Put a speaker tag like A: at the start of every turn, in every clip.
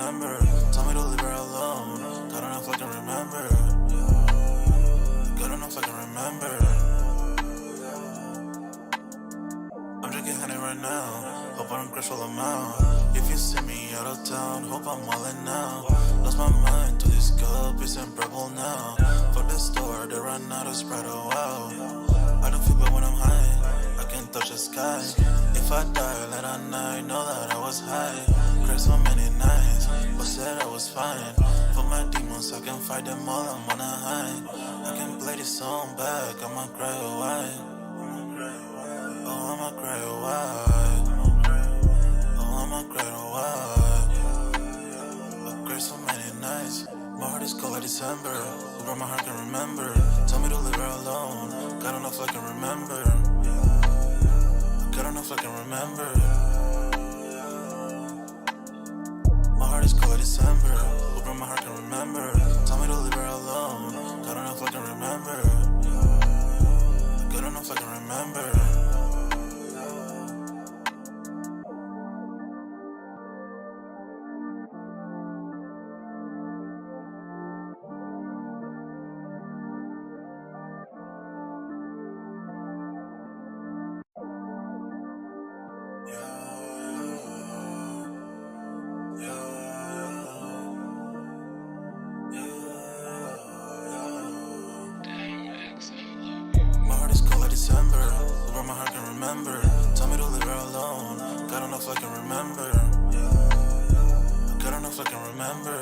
A: remember. Told me to leave her alone. God, I don't know if I can remember. God, I don't know if I can remember. I'm drinking honey right now. Hope I don't crash all I'm out. If you see me out of town, hope I'm all in now. Lost my mind to this cup, it's unbearable now. Fuck the store, they run out of Sprite, oh wow. I don't feel bad when I'm high, I can't touch the sky. If I die late at night, know that I was high. Cried so many nights, but said I was fine. For my demons, I can fight them all, I'm on a high. I can play this song back, I'ma cry or why. Oh, I'ma cry or why. Oh, I'ma cry or why. I cried so many nights. My heart is cold like December. Who brought my heart can remember. Tell me to leave her alone. God, I don't know if I can remember. God, I don't know if I can remember. My heart is cold like December. Who brought my heart can remember. Tell me to leave her alone. God, I don't know if I can remember. God, I don't know if I can remember. My heart is cold like December. Who brought my heart can remember. Tell me to leave her alone. God, I don't know if I can remember. God, I don't know if I can remember.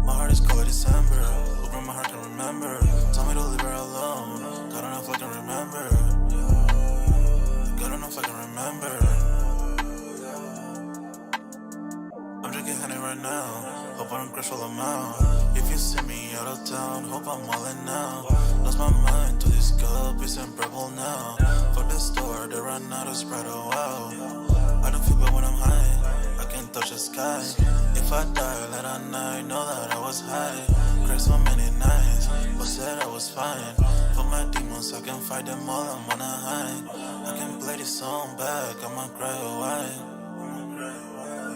A: My heart is cold like December. Who brought my heart can remember. Tell me to leave her alone. God, I don't know if I can remember. God, I don't know if I can remember. I'm drinking honey right now. Hope I don't crash all I'm out. If you see me out of town, hope I'm all in now. Lost my mind to this cup, it's unbearable now. Fuck the store, they run out of Sprite, oh wow. I don't feel bad when I'm high, I can't touch the sky. If I die late at night, know that I was high. Cried so many nights, but said I was fine. For my demons, I can fight them all, I'm on a high. I can play this song back, I'ma cry or why.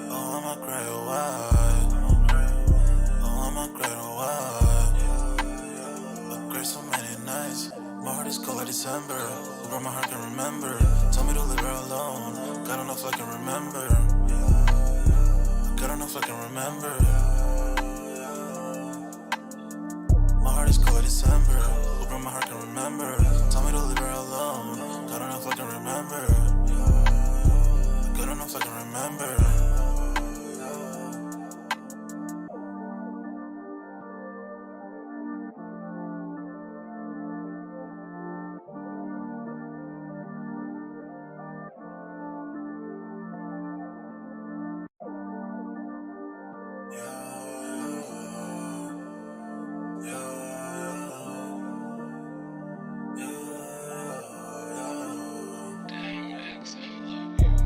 A: Oh, I'ma cry or why. Oh, I'ma cry or why. I cried so many nights. My heart is cold like December. Who brought my heart can remember. Tell me to leave her alone. God, I don't know if I can remember. God, I don't know if I can remember. My heart is cold like December. Who brought my heart can remember. Tell me to leave her alone. God, I don't know if I can remember. God, I don't know if I can remember.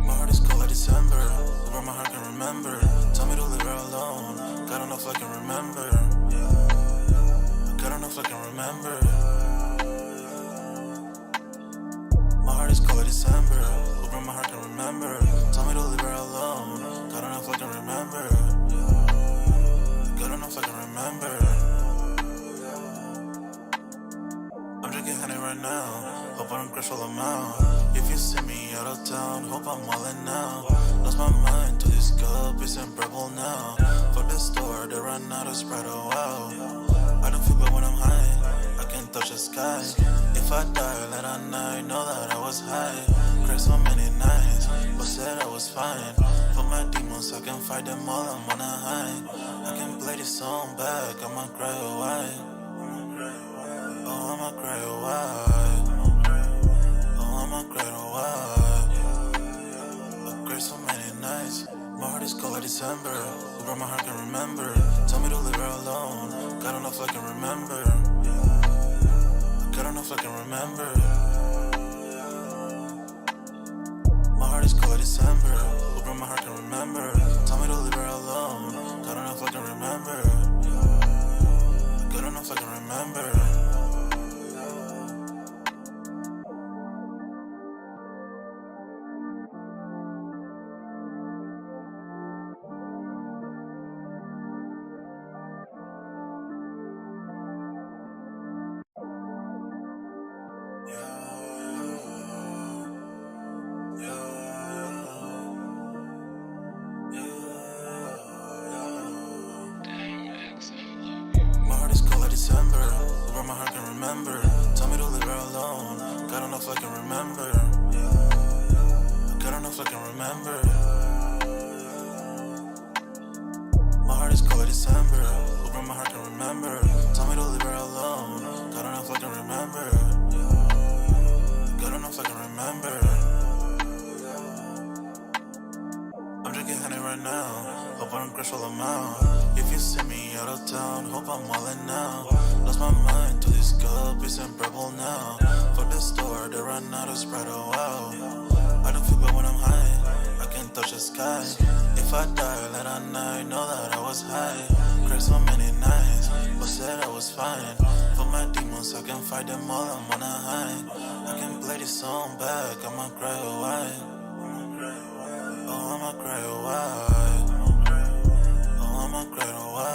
A: My heart is cold like December. Who brought my heart can remember. Tell me to leave her alone. God, I don't know if I can remember. God, I don't know if I can remember. My heart is cold like December. Who brought my heart can remember. Tell me to leave her alone. God, I don't know if I can remember. God, I don't know if I can remember. I'm drinking honey right now. Hope I don't crash all I'm out. If you see me out of town, hope I'm all in now. Lost my mind to this cup, it's unbearable now. Fuck the store, they run out of Sprite, oh wow. I don't feel bad when I'm high, I can't touch the sky. If I die late at night, know that I was high. Cried so many nights, but said I was fine. For my demons, I can fight them all, I'm on a high. I can play this song back, I'ma cry or why. Oh, I'ma cry or why. Oh, I'ma cry or why. I cried so many nights. My heart is cold like December. Who brought my heart can remember. Tell me to leave her alone. God, I don't know if I can remember. God, I don't know if I can remember. My heart is cold like December. Who brought my heart can remember. Tell me to leave her alone. God, I don't know if I can remember. God, I don't know if I can remember. My heart is cold like December, where my heart can remember. Tell me to leave her alone, God don't know if I can remember. God don't know if I can remember. My heart is cold like December, where my heart can remember. Tell me to leave her alone, God don't know if I can remember. God don't know if I can remember. I'm drinking honey right now, hope I don't crash all amount. If you see me out of town, hope I'm wildin' now. Lost my mind to this cup, it's in purple now. For the store, they run out of Sprite, oh wow. I don't feel bad when I'm high, I can't touch the sky. If I die late at night, know that I was high. Cried so many nights, but said I was fine. For my demons, I can fight them all, I'm on a high. I can play this song back, I'ma cry or why. Oh, I'ma cry or why. Oh, I'ma cry or why.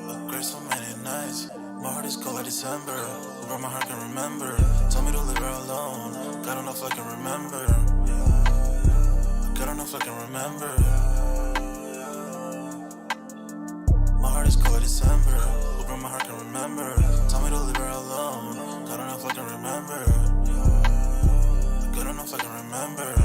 A: I cried so many nights. My heart is cold like December, where my heart can remember. Tell me to leave her alone, God don't know if I can remember. God don't know if I can remember. My heart is cold like December, where my heart can remember. Tell me to leave her alone, God don't know if I can remember. God don't know if I can remember.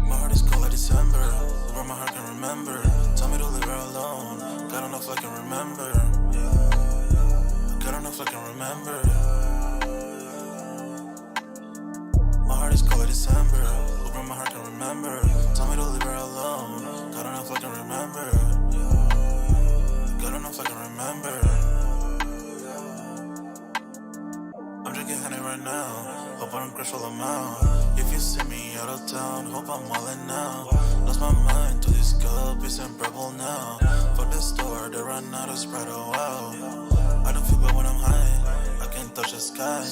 A: My heart is cold like December, where my heart can remember. Tell me to leave her alone, God don't know if I can remember. God don't know if I can remember. My heart is cold like December, where my heart can remember. Tell me to leave her alone, God don't know if I can remember. God don't know if I can remember. I'm drinking honey right now, hope I don't crash all amount. If you see me out of town, hope I'm wildin' now. Lost my mind to this cup, it's in purple now. For the store, they run out of Sprite, oh wow. I don't feel bad when I'm high, I can't touch the sky.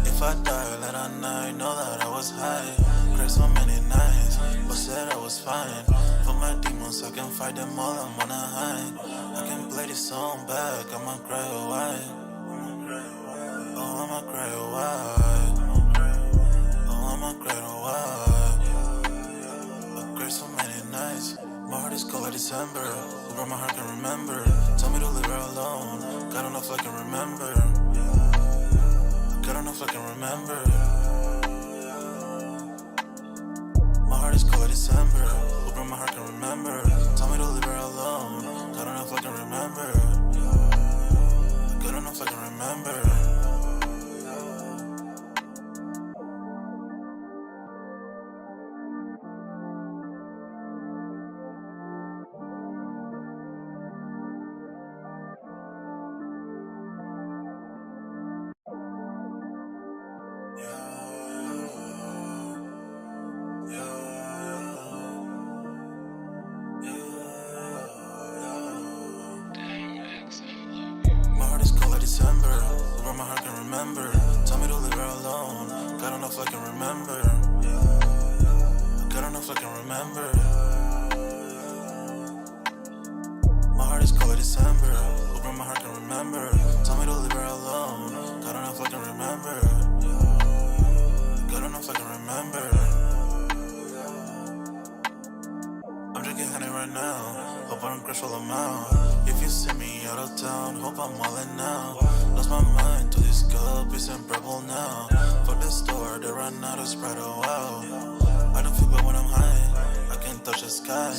A: If I die late at night, know that I was high. Cried so many nights, but said I was fine. For my demons, I can fight them all, I'm on a high. I can play this song back, I'ma cry or why. Oh, I'ma cry or why. Oh, I'ma cry or why. I cried so many nights. My heart is cold like December, where my heart can remember. Tell me to leave her alone, God don't know if I can remember. God don't know if I can remember. My heart is cold like December, where my heart can remember. Tell me to leave her alone, God don't know if I can remember. God don't know if I can remember. My heart is cold like December, where my heart can remember. Tell me to leave her alone, God don't know if I can remember. God don't know if I can remember. My heart is cold like December, where my heart can remember. Tell me to leave her alone, God don't know if I can remember. God don't know if I can remember. I'm drinking honey right now, hope I don't crash all amount. If you see me out of town, hope I'm wildin' now. Lost my mind to this cup, it's in purple now. For the store, they run out of Sprite, oh wow. I don't feel bad when I'm high, I can't touch the sky.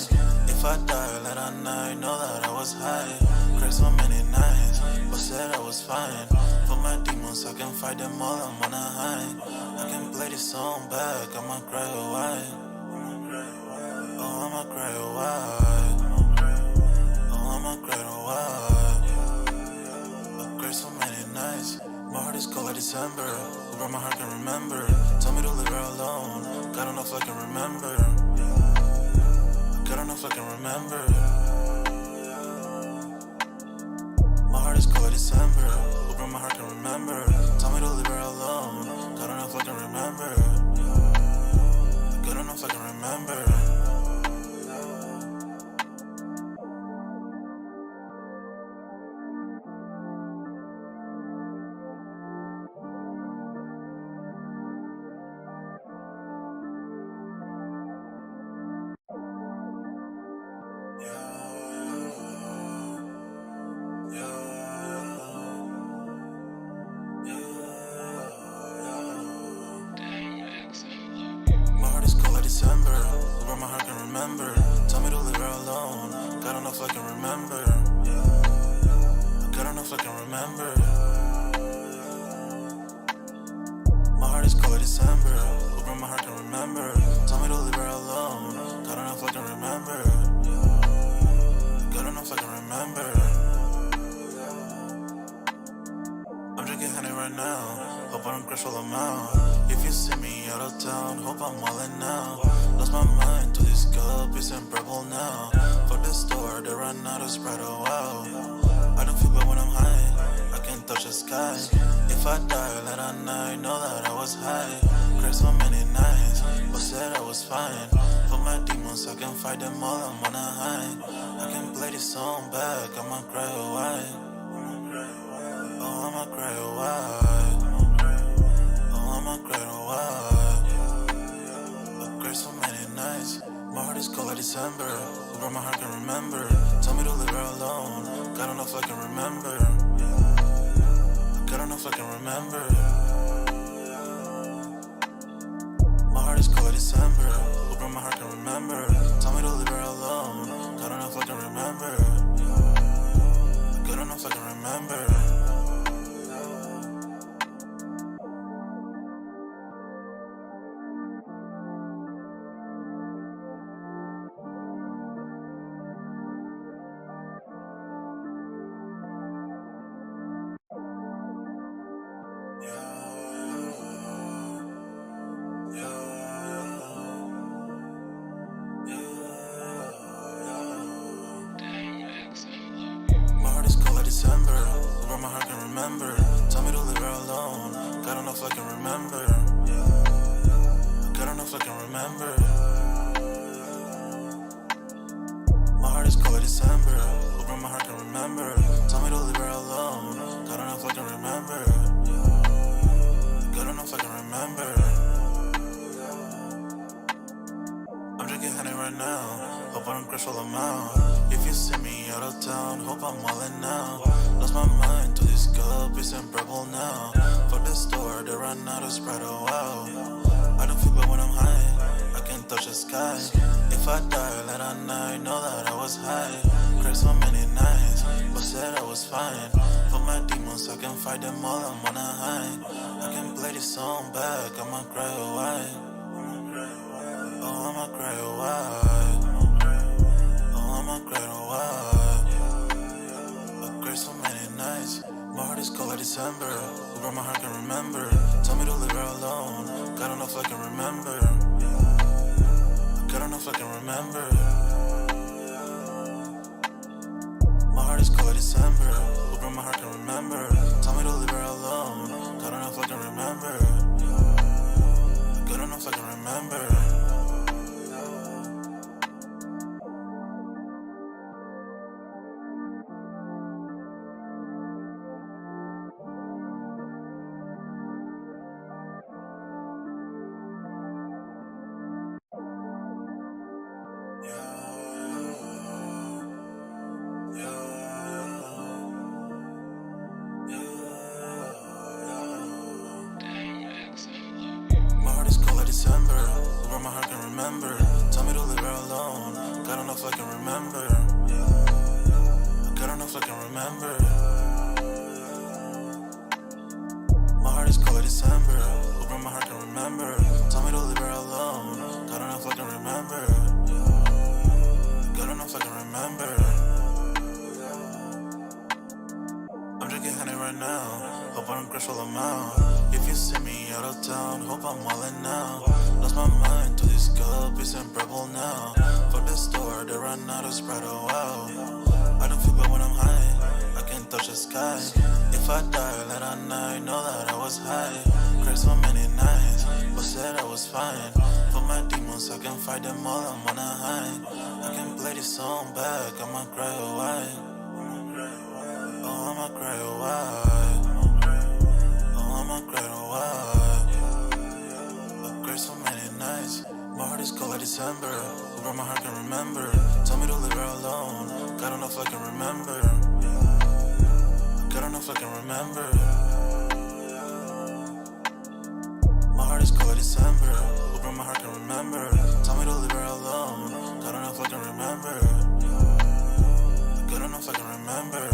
A: If I die late at night, know that I was high. Cried so many nights, but said I was fine. For my demons, I can fight them all, I'm on a high. I can play this song back, I'ma cry or why. Oh, I'ma cry or why. Oh, I'ma cry or why. I cried so many nights. My heart is cold like December, where my heart can remember. Tell me to leave her alone. enough I can remember. Good enough I can remember. My heart is cold like December. Open my heart can remember. Tell me to leave her alone. Good enough I can remember. Good enough I can remember. My heart is cold like December. Where my heart can remember. Tell me to leave her alone. God enough I can remember. God enough I can remember. My heart is cold like December. Where my heart can remember. Tell me to leave her alone. God enough I can remember. God enough I can remember. I'm drinking honey right now. Hope I don't crash while I'm out. If you see me out of town, hope I'm wildin' now. Lost my mind to this cup, it's unbearable now. Fuck the store, they run out of Sprite, oh wow. I don't feel bad when I'm high, I can't touch the sky. If I die late at night, know that I was high. Cried so many nights, but said I was fine. For my demons, I can fight them all, I'm on a high. I can play this song back, I'ma cry, oh why? Oh, I'ma cry, oh why? Oh, I'ma cry, oh why? I cried so many nights. My heart is cold like December. Where my heart can remember. Tell me to leave her alone. God enough I can remember. God enough I can remember. My heart is cold like December. Where my heart can remember. Tell me to leave her alone. God enough I can remember. God enough I can remember. My heart is cold like December. Where my heart can remember. Tell me to leave her alone. God enough I can remember. God enough I can remember. My heart is cold like December. Where my heart can remember. Tell me to leave her alone. God enough I can remember. God enough I can remember. I'm drinking honey right now. Hope I don't crash while I'm out. If you see me out of town, hope I'm wildin' now. Lost my mind to this cup, it's unbearable now. Fuck the store, they run out of Sprite, oh wow. I don't feel bad when I'm high, I can't touch the sky. If I die late at night, know that I was high. Cried so many nights, but said I was fine. For my demons, I can fight them all, I'm on a high. I can play this song back, I'ma cry, oh why? Oh, I'ma cry, oh why? Oh, I'ma cry, oh why? I cried so many nights. My heart is cold like December. Where my heart can remember. Tell me to leave her alone. God enough I can remember. God enough I can remember. My heart is cold like December. Where my heart can remember. Tell me to leave her alone. God enough I can remember. God enough I can remember. My heart is cold like December. Where my heart can remember. Tell me to leave her alone. God enough I can remember. God enough I can remember. My heart is cold like December. Where my heart can remember. Tell me to leave her alone. God enough I can remember. God enough I can remember. I'm drinking honey right now. Hope I don't crash while I'm out. If you see me out of town, hope I'm wildin' now. Lost my mind to this cup, it's unbearable now. For the store, they run out of Sprite, oh wow. I don't feel bad when I'm high, I can't touch the sky. If I die, let I know that I was high. Cried so many nights, but said I was fine. For my demons, I can fight them all, I'm on a high. I can play this song back, I'ma cry, oh why? Oh, I'ma cry, oh why? Oh, I'ma cry, oh why? I cried so many nights. My heart is cold like December. Over my heart can remember. Tell me to leave her alone. God don't know if I can remember. God don't know if I can remember. My heart is cold like December. Over my heart can remember. Tell me to leave her alone. God don't know if I can remember. God don't know if I can remember.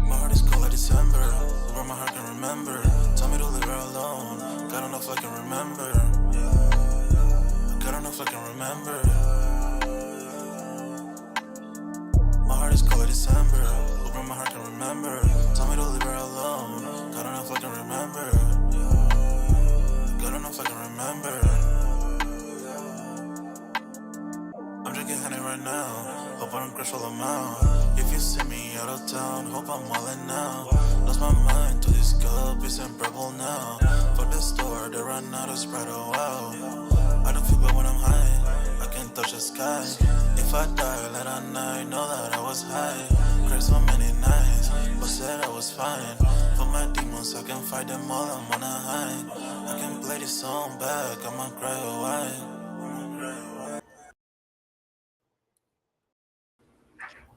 A: My heart is cold like December. Over my heart can remember. Tell me to leave her alone. God don't know if I can remember. God don't know if I can remember. My heart is cold like December. Over my heart can remember. Tell me to leave her alone. God don't know if I can remember. God don't know if I can remember. I'm drinking honey right now. Hope I don't crash all I'm out. If you see me out of town, hope I'm wildin' now. Lost my mind to this cup, it's unbearable now. For the store, they run out of Sprite, oh wow. I don't feel bad when I'm high, I can't touch the sky. If I die, let I know that I was high. Cried so many nights, but said I was fine. For my demons, I can fight them all, I'm on a high. I can play this song back, I'ma cry, oh why?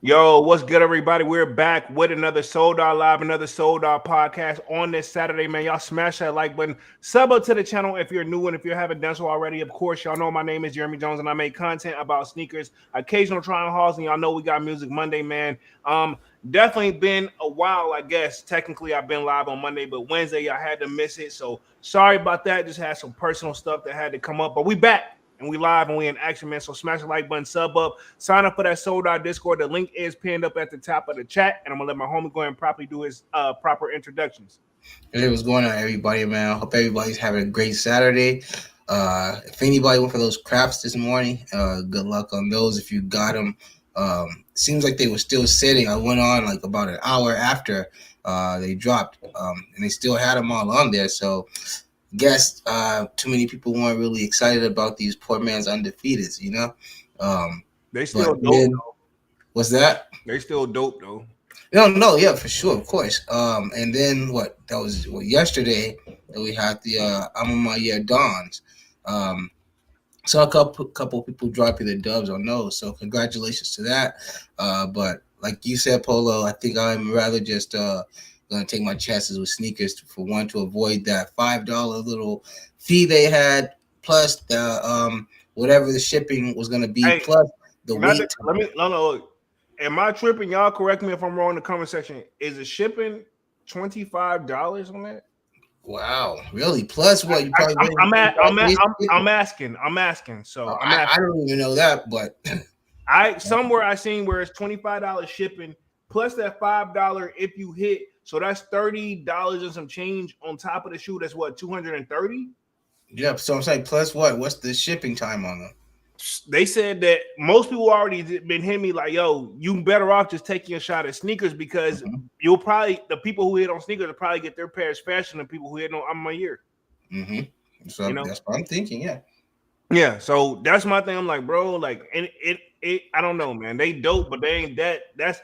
B: Yo, what's good, everybody? We're back with another Sold Out Live, another Sold Out podcast on this Saturday, man. Y'all smash that like button. Sub up to the channel if you're new and if you haven't done so already. Of course, y'all know my name is Jeremy Jones and I make content about sneakers, occasional trying hauls, and y'all know we got Music Monday, man. Definitely been a while, I guess. Technically, I've been live on Monday, but Wednesday, I had to miss it. So sorry about that. Just had some personal stuff that had to come up, but we back. And we live and we in action, man. So smash the like button, sub up, sign up for that Sold Out Discord. The link is pinned up at the top of the chat. And I'm gonna let my homie go ahead and properly do his proper introductions.
C: Hey, what's going on, everybody, man? Hope everybody's having a great Saturday. If anybody went for those craps this morning, good luck on those if you got them. Seems like they were still sitting. I went on like about an hour after they dropped, and they still had them all on there. So guess too many people weren't really excited about these poor man's undefeateds, you know.
B: They still dope.
C: Then, what's that?
B: They still dope though.
C: No, yeah, for sure, of course. And then that was yesterday that we had the I'm on my year dawns. So a couple people dropping the dubs on those. So congratulations to that. But like you said, Polo, I think I'm rather just gonna take my chances with sneakers for one to avoid that $5 little fee they had, plus the whatever the shipping was gonna be,
B: Hey,
C: plus the wait time.
B: Let me no. Am I tripping? Y'all correct me if I'm wrong in the comment section. Is the shipping $25 on that?
C: Wow, really? Plus what? You probably
B: I'm asking. So
C: I don't even know that, but
B: somewhere I seen where it's $25 shipping plus that $5 if you hit. So that's $30 and some change on top of the shoe. That's what, 230?
C: Yep. So I'm saying plus what? What's the shipping time on them?
B: They said that most people already been hitting me like, yo, you better off just taking a shot at sneakers because you'll probably, the people who hit on sneakers will probably get their pairs faster than people who hit on I'm my year.
C: So that's what I'm thinking.
B: Yeah. So that's my thing. I'm like, bro, like, and it I don't know, man. They dope, but they ain't that. That's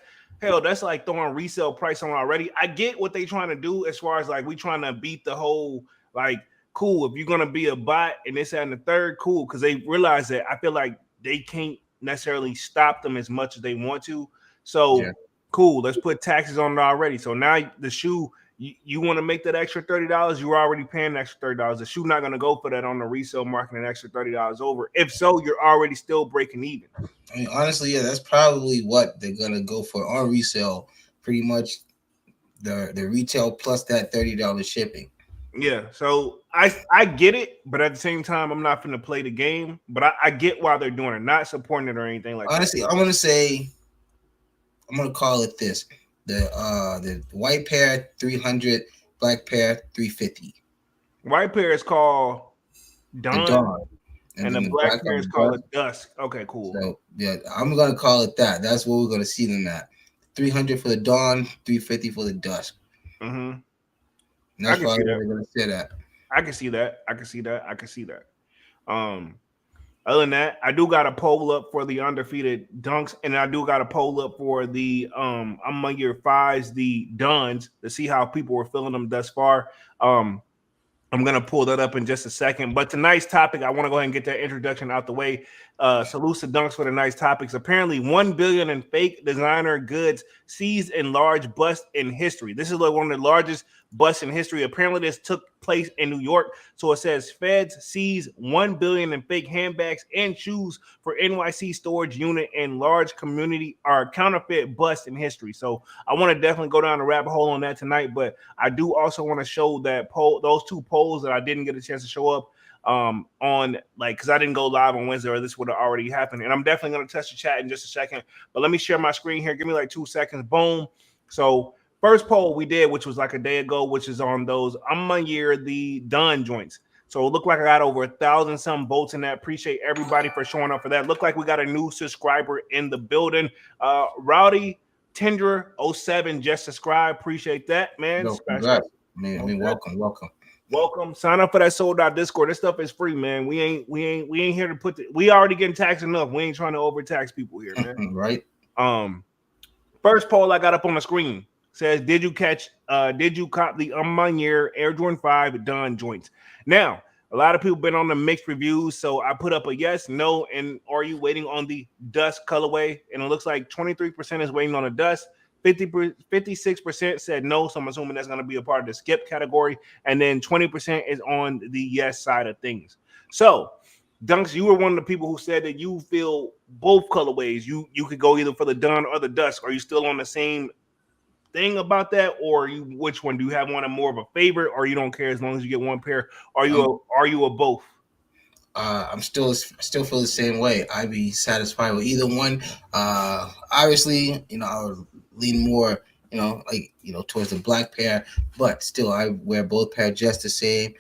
B: like throwing resale price on already. I get what they trying to do as far as like we trying to beat the whole like. Cool, if you're gonna be a bot and this and the third, cool, because they realize that I feel like they can't necessarily stop them as much as they want to. So cool, let's put taxes on it already. So now the shoe you want to make that extra $30, you're already paying the extra $30. The shoe not going to go for that on the resale market an extra $30 over. If so, you're already still breaking even.
C: I mean, honestly, yeah, that's probably what they're gonna go for on resale. Pretty much the retail plus that $30 shipping.
B: Yeah, so I get it, but at the same time, I'm not going to play the game. But I get why they're doing it, not supporting it or anything like
C: Honestly,
B: that.
C: I'm gonna call it this: the white pair 300, black pair 350.
B: White pair is called
C: The
B: Dawn,
C: dawn, and
B: and the
C: then the
B: black
C: black
B: pair
C: on
B: is
C: the
B: called
C: dusk.
B: a Dusk. Okay, cool.
C: So yeah, I'm gonna call it that. That's what we're gonna see them at. 300 for the dawn, 350 for the dusk.
B: Mm-hmm.
C: And
B: I
C: that's
B: can see
C: probably
B: that.
C: what we're gonna sit at.
B: I can see that. I can see that. I can see that. Um, Other than that, I do got a poll up for the undefeated dunks, and I do got a poll up for the among your fives, the duns, to see how people were feeling them thus far. I'm gonna pull that up in just a second. But tonight's topic, I want to go ahead and get that introduction out the way. Salute to Dunks for the nice topics. Apparently, 1 billion in fake designer goods seized in large bust in history. This is like one of the largest busts in history. Apparently, this took place in New York. So it says feds seize 1 billion in fake handbags and shoes for NYC storage unit and large community or counterfeit bust in history. So I want to definitely go down the rabbit hole on that tonight, but I do also want to show that poll, those two polls that I didn't get a chance to show up on, like, because I didn't go live on Wednesday, or this would have already happened. And I'm definitely going to touch the chat in just a second, but let me share my screen here. Give me like 2 seconds. Boom. So first poll we did, which was like a day ago, which is on those year the done joints. So it looked like I got over 1,000 some votes in that. Appreciate everybody for showing up for that. Looked like we got a new subscriber in the building. Rowdy Tender 07 just subscribe. Appreciate that, man.
C: No, congrats. I mean, welcome.
B: Sign up for that sold out Discord. This stuff is free, man. We ain't here to put we already getting taxed enough. We ain't trying to overtax people here, man.
C: Right.
B: First poll I got up on the screen says, did you cop the year Air Jordan 5 done joints? Now, a lot of people been on the mixed reviews, so I put up a yes, no, and are you waiting on the dust colorway? And it looks like 23% is waiting on the dust. 56% said no, so I'm assuming that's going to be a part of the skip category. And then 20% is on the yes side of things. So, Dunks, you were one of the people who said that you feel both colorways. You could go either for the dun or the dusk. Are you still on the same thing about that, or which one do you have? One of more of a favorite, or you don't care as long as you get one pair? Are you a both?
C: I'm still feel the same way. I'd be satisfied with either one. Obviously, I would lean more, towards the black pair, but still, I wear both pair just the same.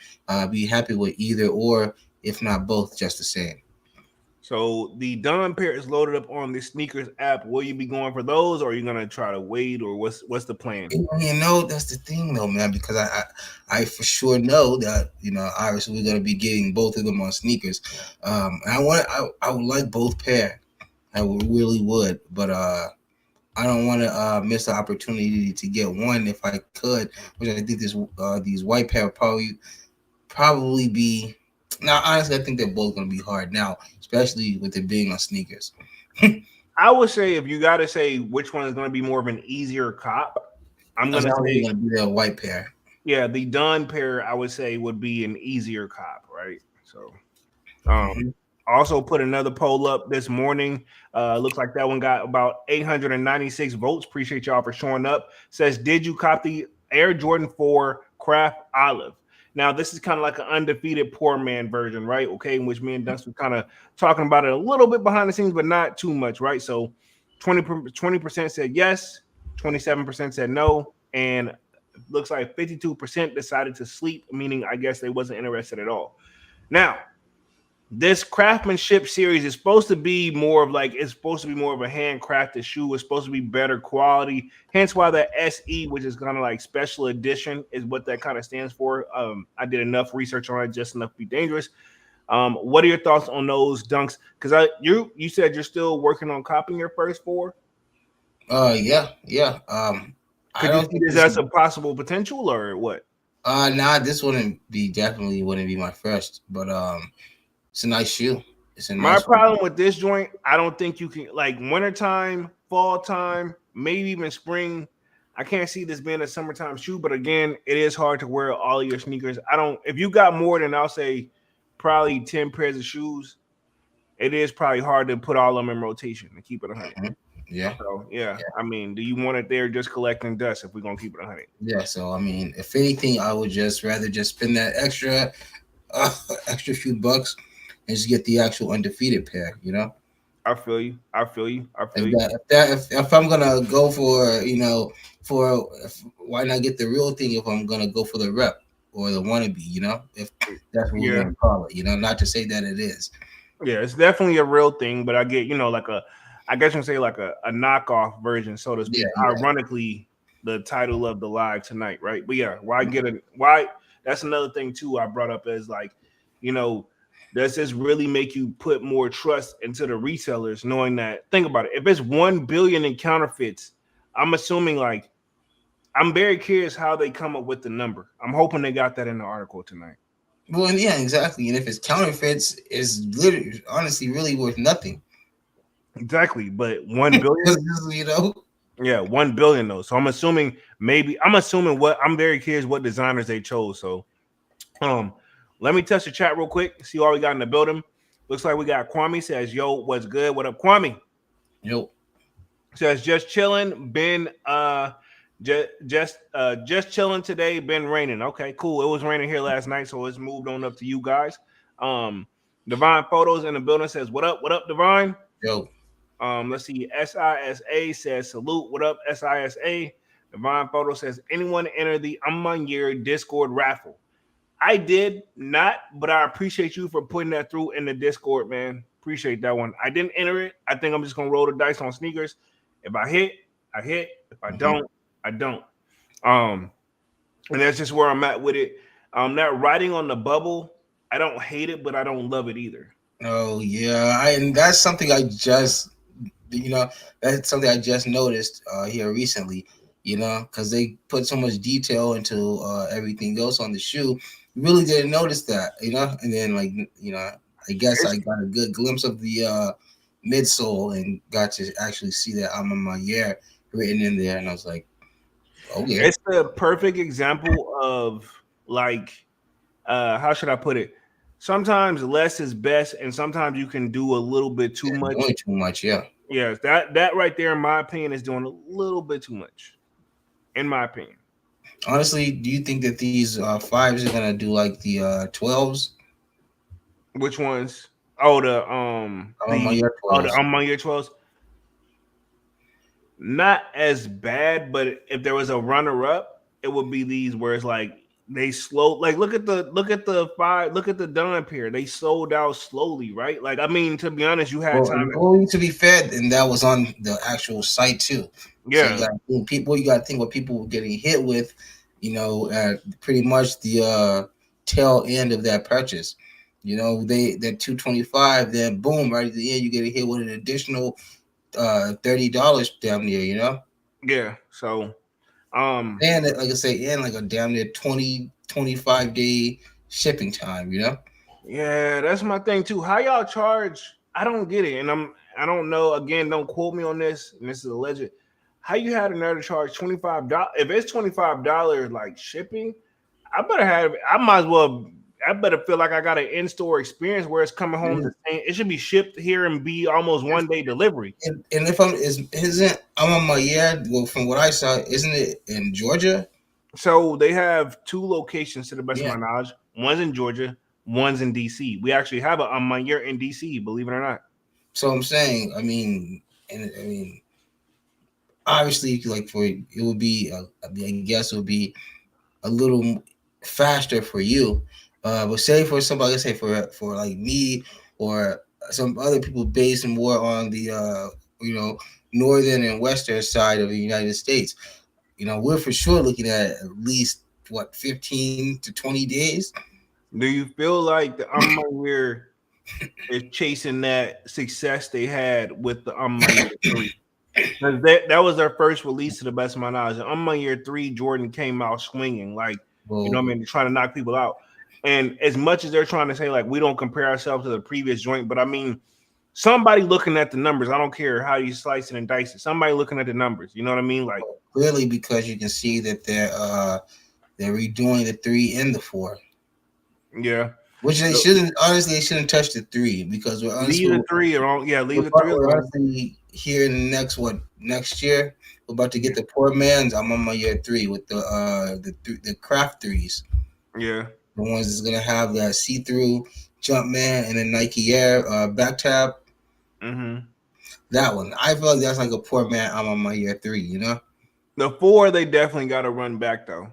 C: Be happy with either or, if not both, just the same.
B: So the Don pair is loaded up on the sneakers app. Will you be going for those, or are you gonna try to wait, or what's the plan?
C: That's the thing though, man, because I for sure know that obviously we're gonna be getting both of them on sneakers. I would like both pair. I really would, but I don't want to miss the opportunity to get one if I could, which I think these white pair would probably be. Now, honestly, I think they're both going to be hard now, especially with it being on sneakers.
B: I would say if you got to say which one is going to be more of an easier cop, I'm going to say
C: going to be the white pair.
B: Yeah, the Dunn pair I would say would be an easier cop, right? So, also put another poll up this morning. Looks like that one got about 896 votes. Appreciate y'all for showing up. Says, did you cop the Air Jordan 4 Craft Olive? Now, this is kind of like an undefeated poor man version, right? Okay, in which me and Dunks were kind of talking about it a little bit behind the scenes, but not too much, right? So 20% said yes, 27% said no, and looks like 52% decided to sleep, meaning I guess they wasn't interested at all. Now, this craftsmanship series is supposed to be more of a handcrafted shoe. It's supposed to be better quality. Hence why the SE, which is kind of like special edition, is what that kind of stands for. I did enough research on it, just enough to be dangerous. What are your thoughts on those Dunks? Because you said you're still working on copying your first 4.
C: Yeah.
B: Could you see this as a possible potential or what?
C: This definitely wouldn't be my first, but it's a nice shoe.
B: My problem with this joint, I don't think you can, like, wintertime, fall time, maybe even spring. I can't see this being a summertime shoe, but again, it is hard to wear all of your sneakers. I don't. If you got more than I'll say probably 10 pairs of shoes, it is probably hard to put all of them in rotation and keep it 100.
C: Mhm. Yeah.
B: So yeah,
C: Yeah.
B: I mean, do you want it there just collecting dust if we're gonna keep it 100?
C: Yeah. So I mean, if anything, I would just rather just spend that uh, extra few bucks and just get the actual undefeated pair. You know.
B: I feel you. I feel you. I feel
C: If
B: you.
C: if I'm gonna go for why not get the real thing if I'm gonna go for the rep or the wannabe, if that's what we're
B: Yeah,
C: gonna call it, not to say that it is.
B: yeah, it's definitely a real thing, but I get like I guess you can say like a knockoff version, so to
C: Yeah,
B: speak.
C: yeah.
B: Ironically, the title of the live tonight, right? But yeah, why get it? Why? That's another thing too. I brought up is like, you know, does this really make you put more trust into the resellers, knowing that? Think about it. If it's 1 billion in counterfeits, I'm assuming like I'm very curious how they come up with the number. I'm hoping they got that in the article tonight.
C: Well, and yeah, exactly. And if it's counterfeits, it's literally honestly really worth nothing.
B: Exactly, but 1 billion.
C: you know.
B: Yeah, 1 billion though. So I'm assuming what I'm very curious what designers they chose. So um let me touch the chat real quick, see what we got in the building. Looks like we got Kwame says, yo, what's good? What up, Kwame?
C: Yo.
B: Says just chilling, been just chilling today, been raining. Okay, cool. It was raining here last night, so it's moved on up to you guys. Divine Photos in the building says, what up, Divine?
C: Yo.
B: Let's see. SISA says salute. What up, SISA? Divine Photo says anyone enter the Year Discord raffle. I did not, but I appreciate you for putting that through in the Discord, man. Appreciate that one. I didn't enter it. I think I'm just gonna roll the dice on sneakers. If I hit, I hit. If I don't, I don't. And that's just where I'm at with it. That writing on the bubble, I don't hate it, but I don't love it either.
C: Oh yeah, and that's something I just that's something I just noticed here recently, because they put so much detail into everything else on the shoe. Really didn't notice that, and then I guess I got a good glimpse of the midsole and got to actually see that I'm on my year written in there, and I was like, oh yeah.
B: It's the perfect example of like, how should I put it? Sometimes less is best, and sometimes you can do a little bit too much.
C: Doing too much, yeah.
B: Yeah, that right there, in my opinion, is doing a little bit too much. In my opinion.
C: Honestly, do you think that these fives are gonna do like the 12s?
B: Which ones? Oh, the
C: Year 12s.
B: the Year 12s. Not as bad, but if there was a runner up, it would be these where it's like they slow. Like look at the Don pair. They sold out slowly, right? Like I mean, to be honest, you had time.
C: To be fair, and that was on the actual site too.
B: Yeah.
C: So you got to think people. You got to think what people were getting hit with. Pretty much the tail end of that purchase. That 225, then boom, right at the end, you get hit with an additional $30 damn near.
B: Yeah. So,
C: and like I say, and like a damn near 20-25 day shipping time.
B: Yeah, that's my thing too. How y'all charge? I don't get it, and I don't know. Again, don't quote me on this. And this is alleged. How you had another charge $25? If it's $25 like shipping, I might as well. I better feel like I got an in-store experience where it's coming home the same. It should be shipped here and be almost 1 day delivery.
C: And if I'm on my year, well, from what I saw, isn't it in Georgia?
B: So they have 2 locations to the best of my knowledge. One's in Georgia, one's in DC. We actually have a my year in DC, believe it or not.
C: So I'm saying, obviously, like it would be, I guess it would be a little faster for you. But say for somebody, let's say for like me or some other people based more on the northern and western side of the United States, we're for sure looking at least 15 to 20 days.
B: Do you feel like the Year is chasing that success they had with the Year 3? Because that was their first release to the best of my knowledge. And Year 3, Jordan came out swinging, like, trying to knock people out. And as much as they're trying to say, like, we don't compare ourselves to the previous joint, but I mean, somebody looking at the numbers. I don't care how you slice it and dice it. Somebody looking at the numbers. You know what I mean? Like
C: Clearly, because you can see that they're redoing the 3 and the 4.
B: yeah.
C: Which they
B: So
C: shouldn't. Honestly, they shouldn't touch the 3 because
B: leave the three alone. Yeah, leave the three
C: we're
B: alone.
C: honestly here in the next year. We're about to get the poor man's. I'm on my year 3 with the craft threes.
B: Yeah.
C: The ones that's gonna have that see-through jump man and then Nike Air back tab.
B: Mm-hmm.
C: That one. I feel like that's like a poor man. I'm on my year 3.
B: The 4 they definitely got to run back though.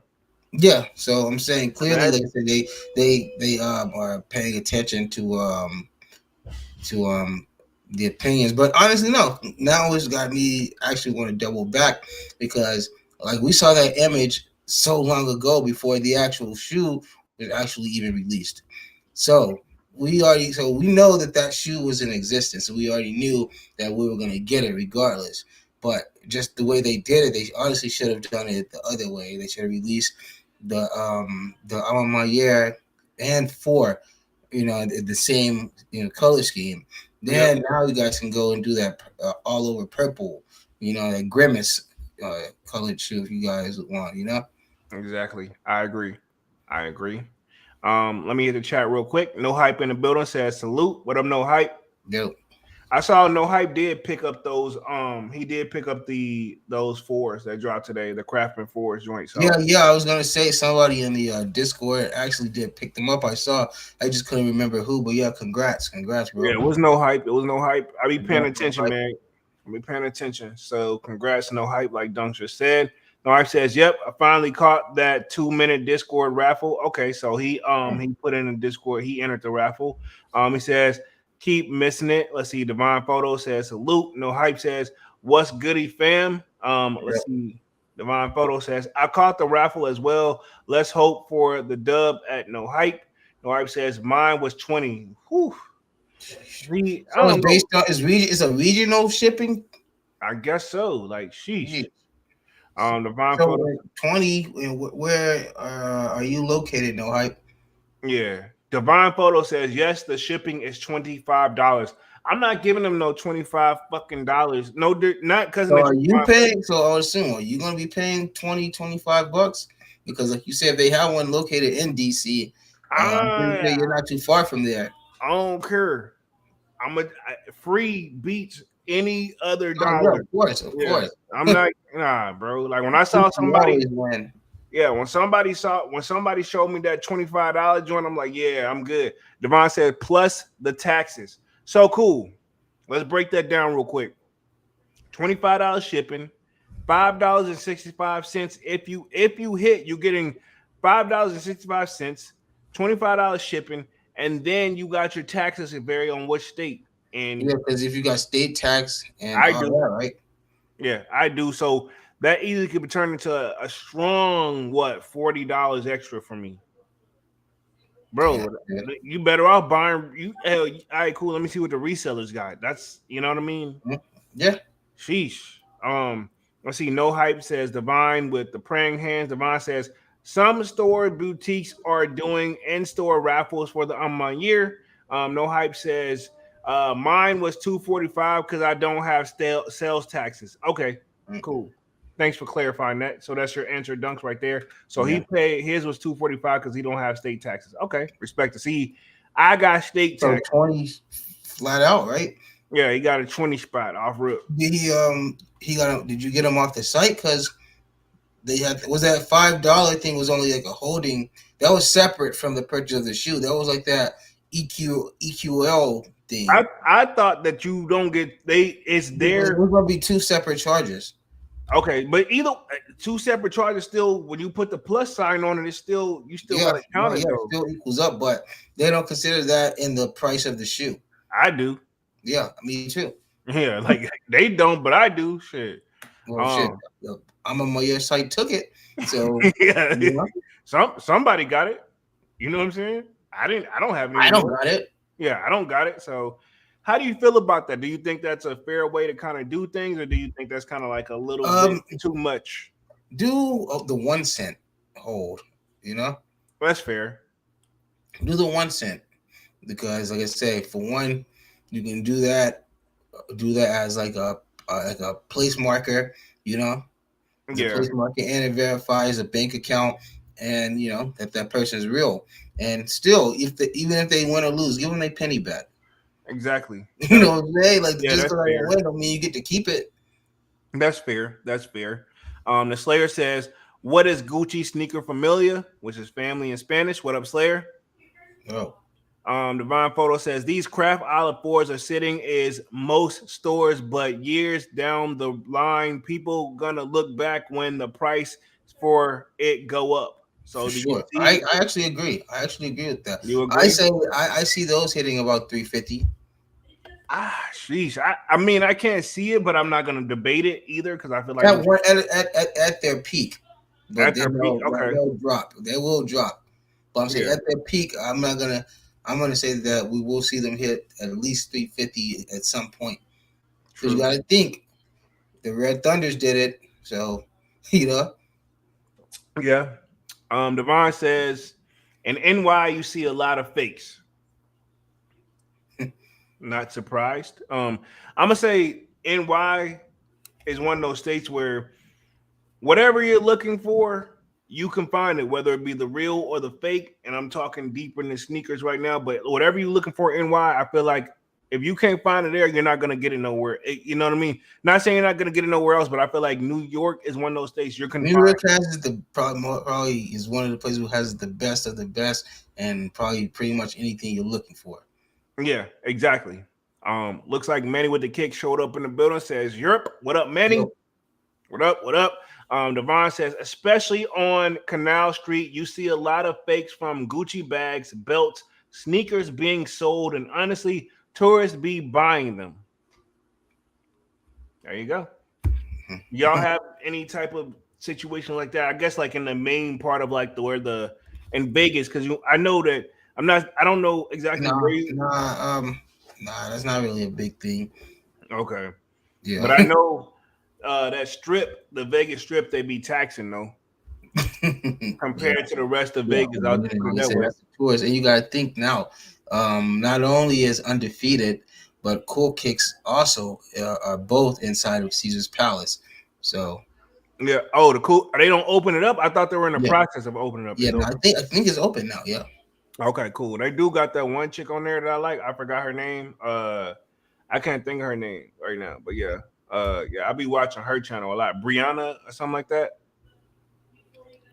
C: Yeah. So I'm saying clearly,
B: That,
C: like I said, they are paying attention to the opinions. But honestly, no. Now it's got me actually want to double back because like we saw that image so long ago before the actual shoe was actually even released. So we know that shoe was in existence. So we already knew that we were gonna get it regardless. But just the way they did it, they honestly should have done it the other way. They should have released the Almayer and 4, the same color scheme.
B: yep.
C: Then now you guys can go and do that all over purple, that grimace colored shoe if you guys want.
B: Exactly. I agree. I agree. Let me hit the chat real quick. No hype in the building says salute. What up, no hype?
C: Yep.
B: I saw no hype did pick up those. He did pick up those 4s that dropped today, the Craftsman 4s joint. So
C: Yeah. I was gonna say somebody in the Discord actually did pick them up. I saw. I just couldn't remember who, but yeah, congrats, bro.
B: yeah, it was no hype. It was no hype. I be paying
C: Congrats,
B: attention,
C: bro.
B: man. I be paying attention. So congrats, no hype, like Dunk just said. No hype says, "Yep, I finally caught that 2-minute Discord raffle." Okay, so he put in the Discord. He entered the raffle. He says, "Keep missing it." Let's see. Divine Photo says, "Salute." No hype says, "What's goody, fam?" Let's see. Divine Photo says, "I caught the raffle as well. Let's hope for the dub at no hype." No hype says, "Mine was 20." Whew. I
C: So it's
B: don't know.
C: based on it's a regional shipping.
B: I guess so. Like, sheesh.
C: Jeez.
B: Divine
C: So
B: Photo.
C: 20. Where are you located? No hype.
B: Yeah. Divine Photo says, yes, the shipping is $25. I'm not giving them no 25 fucking dollars. No, not because
C: So
B: of
C: are you
B: Divine
C: paying? So I'll assume are you gonna be paying 20-25 bucks? Because like you said, they have one located in DC. I'm pretty sure
B: I,
C: you're not too far from there.
B: I don't care. Free beats any other
C: Oh yeah,
B: dollar.
C: of course, of
B: Yeah.
C: course.
B: I'm not, nah, bro. Like when I saw
C: You
B: somebody,
C: always win.
B: yeah, when somebody showed me that $25 joint, I'm like, yeah, I'm good. Devon said plus the taxes. So cool. Let's break that down real quick. $25 shipping, $5.65. If you hit, you're getting $5.65, $25 shipping, and then you got your taxes that vary on which state. And
C: Yeah, because if you got state tax and
B: I
C: all
B: do.
C: that, right?
B: Yeah, I do. So that easily could be turned into a strong $40 extra for me,
C: Yeah,
B: bro.
C: yeah.
B: You better off buying. Hell, all right, cool. Let me see what the resellers got. That's what I mean.
C: Yeah.
B: Sheesh. Let's see. No hype says Divine with the praying hands. Divine says some store boutiques are doing in-store raffles for the year. No hype says mine was $245 because I don't have sales taxes. Okay, cool. Thanks for clarifying that. So that's your answer, Dunks, right there. So he paid his was $245 because he don't have state taxes. Okay, respect to see. I got state
C: So
B: tax.
C: 20 flat out, right?
B: Yeah, he got a 20 spot off rip.
C: Did did you get him off the site? Because they was that $5 thing was only like a holding that was separate from the purchase of the shoe. That was like that EQL thing.
B: I thought that you don't get it's there.
C: It was gonna be 2 separate charges.
B: Okay, but either 2 separate charges still when you put the plus sign on it, you still gotta count it though.
C: It still equals up, but they don't consider that in the price of the shoe.
B: I do.
C: Yeah, me too.
B: Yeah, like they don't, but I do. Shit.
C: Well, shit. I'm on my site took it. So
B: yeah, somebody got it. You know what I'm saying? I don't have any.
C: I don't got it.
B: Yeah, I don't got it. So how do you feel about that? Do you think that's a fair way to kind of do things, or do you think that's kind of like a little bit too much?
C: Do the 1 cent hold,
B: That's fair.
C: Do the 1 cent because, like I say, for one, You can do that. Do that as like a place marker. You know, as a
B: Yeah,
C: place marker, and it verifies a bank account, and you know that that person is real. And still, even if they win or lose, give them a penny back.
B: exactly.
C: You know what I'm saying? Like
B: Yeah,
C: just
B: that's
C: because I
B: fair.
C: win, don't mean you get to keep it.
B: That's fair. That's fair. The Slayer says, "What is Gucci sneaker familia?" Which is family in Spanish. What up, Slayer?
C: Oh,
B: Divine Photo says these craft olive fours are sitting is most stores, but years down the line, people gonna look back when the price for it go up.
C: for
B: So, do you
C: sure.
B: see?
C: I actually agree. I actually agree with that.
B: You
C: I
B: agree?
C: say I see those hitting about 350.
B: Sheesh. I mean, I can't see it, but I'm not gonna debate it either because I feel like
C: At one at their peak, but
B: at
C: then
B: their peak. Okay,
C: they'll drop. They will drop. But I'm saying
B: yeah,
C: at their peak, I'm not gonna. I'm gonna say that we will see them hit at least 350 at some point. Because you
B: true.
C: got to think the Red Thunders did it, so you know.
B: Yeah. Devon says, in NY you see a lot of fakes. Not surprised. I'm gonna say NY is one of those states where whatever you're looking for, you can find it, whether it be the real or the fake. And I'm talking deeper in the sneakers right now, but whatever you're looking for NY, I feel like if you can't find it there, you're not gonna get it nowhere. You know what I mean? Not saying you're not gonna get it nowhere else, but I feel like New York is one of those states you're
C: New
B: confined.
C: York has the probably is one of the places who has the best of the best, and probably pretty much anything you're looking for.
B: Yeah, exactly. Looks like Manny with the kick showed up in the building. Says, "Europe, what up, Manny?
C: Yo,
B: What up? What up?" Devon says, especially on Canal Street, you see a lot of fakes from Gucci bags, belts, sneakers being sold, and honestly, tourists be buying them. There you go. Y'all have any type of situation like that? I guess like in the main part of like the where the in Vegas, because I know that I don't know exactly where
C: nah,
B: you.
C: nah, that's not really a big thing.
B: Okay, but
C: Yeah.
B: I know that strip, the Vegas strip, they be taxing though
C: Yeah.
B: compared to the rest of
C: Yeah,
B: Vegas. I'll just put
C: like
B: it
C: I
B: that
C: said,
B: way.
C: that's the tours, and you got to think now. Not only is undefeated, but Cool Kicks also are both inside of Caesar's Palace. So
B: Yeah. Oh, the cool. They don't open it up. I thought they were in the
C: yeah,
B: process of opening up.
C: yeah.
B: It's
C: No,
B: open.
C: I think it's open now. Yeah.
B: Okay, cool. They do got that one chick on there that I like. I forgot her name. I can't think of her name right now. But yeah. Yeah, I be watching her channel a lot. Brianna or something like that.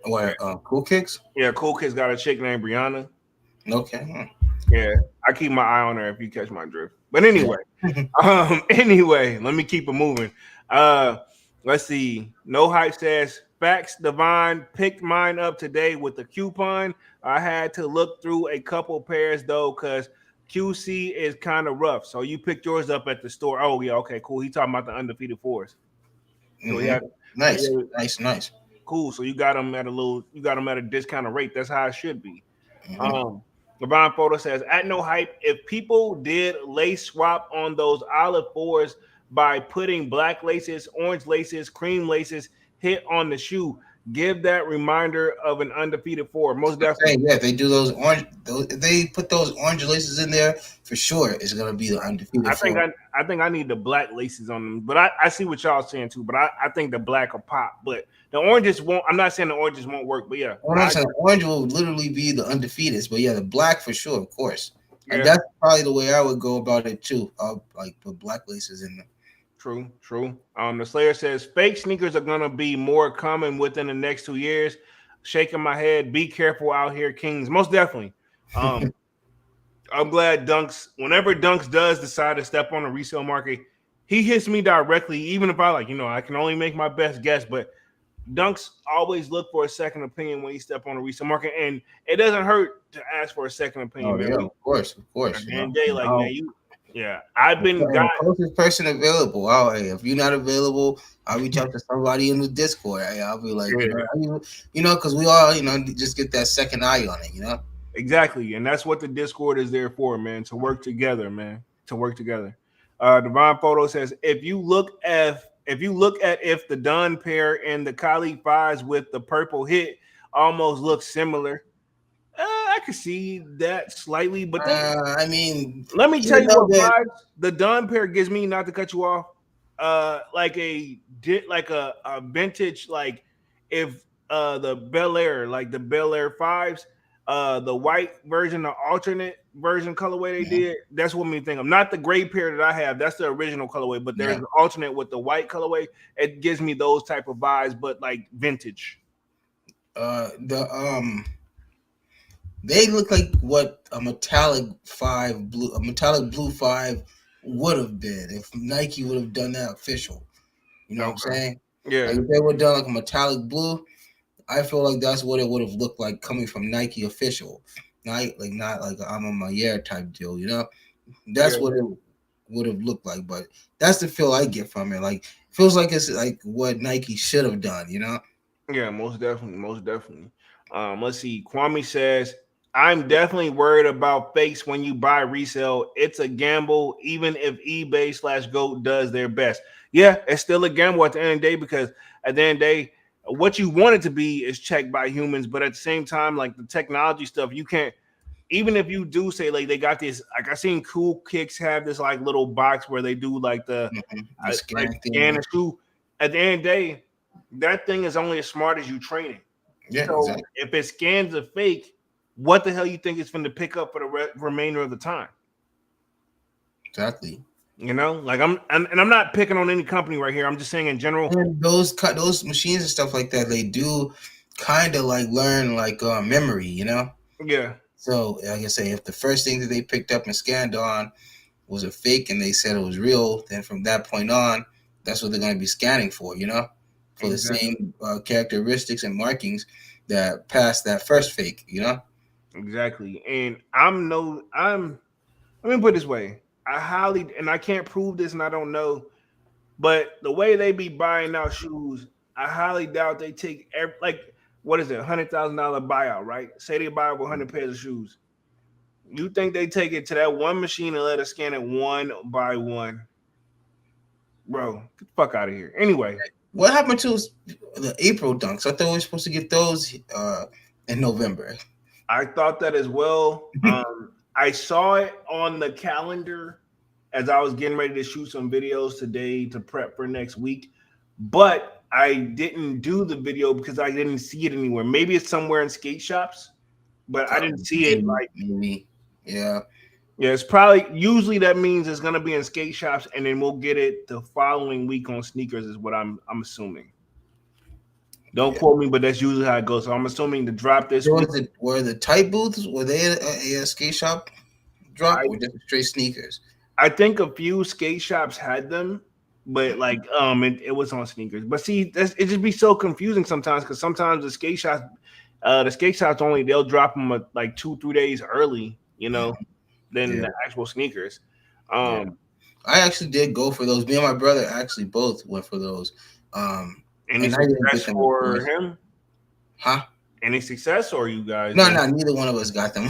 B: Yeah.
C: What? Cool Kicks.
B: Yeah, Cool Kid's got a chick named Brianna.
C: Okay.
B: Yeah. I keep my eye on her if you catch my drift. But
C: Yeah.
B: anyway. Anyway, let me keep it moving. Uh let's see. No hype says facts divine picked mine up today with the coupon. I had to look through a couple pairs though, because QC is kind of rough. So you picked yours up at the store. Oh yeah, okay, cool. He talking about the undefeated fours. So he
C: hmm
B: had so
C: Nice.
B: yeah,
C: Nice. Nice.
B: cool. So you got them at a discounted rate. That's how it should be.
C: hmm
B: Um, Divine Photo says, at no hype, if people did lace swap on those olive fours by putting black laces, orange laces, cream laces, hit on the shoe, give that reminder of an undefeated four. Most
C: Hey,
B: definitely.
C: yeah, if they do those orange, if they put those orange laces in there, for sure, it's gonna be the undefeated
B: I think
C: four.
B: I need the black laces on them, but I see what y'all saying too. But I think the black will pop, but the oranges won't. I'm not saying the oranges won't work, but yeah,
C: What I'm saying, orange will literally be the undefeated, but yeah, the black for sure, of course. And
B: yeah.
C: that's probably the way I would go about it too. I'll like put black laces in there.
B: True, true. The Slayer says fake sneakers are gonna be more common within the next 2 years. Shaking my head. Be careful out here, Kings. Most definitely. Um, I'm glad Dunks. Whenever Dunks does decide to step on the resale market, he hits me directly. Even if I I can only make my best guess. But Dunks always look for a second opinion when he step on the resale market, and it doesn't hurt to ask for a second opinion,
C: Oh
B: man.
C: yeah, of course, of
B: At
C: course.
B: the end of the day, like man,
C: I'll,
B: yeah. I've been
C: and
B: got
C: the closest person available. Hey, if you're not available, I'll reach out to somebody in the Discord. Hey, I'll be like,
B: yeah.
C: because we all, just get that second eye on it.
B: Exactly, and that's what the Discord is there for, man. To work together, man. To work together. Divine Photo says, if you look at if the Dunn pair and the Kali fives with the purple hit almost look similar. I I could see that slightly, but then
C: I mean,
B: let me tell
C: even
B: you
C: though
B: what
C: that,
B: vibes the Don pair gives me. Not to cut you off, like a vintage, like if the Bel Air, like the Bel Air fives, the white version, the alternate version colorway they
C: Mhm.
B: did. That's what me think of. Not the gray pair that I have. That's the original colorway, but there's
C: Yeah,
B: an alternate with the white colorway. It gives me those type of vibes, but like vintage.
C: the they look like what a metallic blue five would have been if Nike would have done that official. You know what I'm
B: Okay.
C: saying? Like
B: Yeah.
C: if they would have done like a metallic blue, I feel like that's what it would have looked like coming from Nike official, not like a I'm on my year type deal. You know,
B: Yeah.
C: that's what it would have looked like. But that's the feel I get from it. Like feels like it's like what Nike should have done. You know?
B: Yeah, most definitely, most definitely. Let's see. Kwame says, "I'm definitely worried about fakes when you buy resale. It's a gamble, even if eBay/Goat does their best. Yeah, it's still a gamble at the end of the day because at the end of the day, what you want it to be is checked by humans. But at the same time, like the technology stuff, you can't. Even if you do say like they got this, like I seen Cool Kicks have this like little box where they do like the
C: The
B: like
C: scan
B: scan
C: thing.
B: and shoe. At the end of the day, that thing is only as smart as you train it.
C: Yeah,
B: So
C: exactly.
B: if it scans a fake, what the hell you think it's going to pick up for the remainder of the time?
C: Exactly.
B: You know, like I'm not picking on any company right here. I'm just saying in general.
C: And those machines and stuff like that, they do kind of like learn like memory, you know.
B: Yeah,
C: So like I say, if the first thing that they picked up and scanned on was a fake and they said it was real, then from that point on, that's what they're going to be scanning for, you know, for the
B: exactly,
C: same characteristics and markings that passed that first fake, you know.
B: exactly. And I'm. Let me put it this way. I highly, and I can't prove this, and I don't know, but the way they be buying out shoes, I highly doubt they take like what is it, $100,000 buyout, right? Say they buy 100 pairs of shoes. You think they take it to that one machine and let us scan it one by one? Bro, get the fuck out of here. Anyway,
C: What happened to the April dunks? I thought we were supposed to get those in November.
B: I thought that as well. I saw it on the calendar as I was getting ready to shoot some videos today to prep for next week, but I didn't do the video because I didn't see it anywhere. Maybe it's somewhere in skate shops, but I didn't see it
C: Maybe,
B: like.
C: maybe, yeah.
B: Yeah, it's probably usually that means it's gonna be in skate shops, and then we'll get it the following week on sneakers. Is what I'm assuming. Don't
C: Yeah.
B: quote me, but that's usually how it goes. So I'm assuming to drop this
C: There
B: week.
C: was were the tight boots, were they a skate shop drop
B: I
C: or just straight sneakers?
B: I think a few skate shops had them, but like it was on sneakers. But see, it just be so confusing sometimes because sometimes the skate shops only they'll drop them like 2-3 days early, than
C: Yeah,
B: the actual sneakers.
C: yeah.
B: Um,
C: I actually did go for those. Me and my brother actually both went for those.
B: any
C: And I didn't get
B: success
C: them, of
B: for
C: course.
B: him?
C: Huh?
B: Any success, or you guys
C: No,
B: didn't?
C: no, neither one of us got them.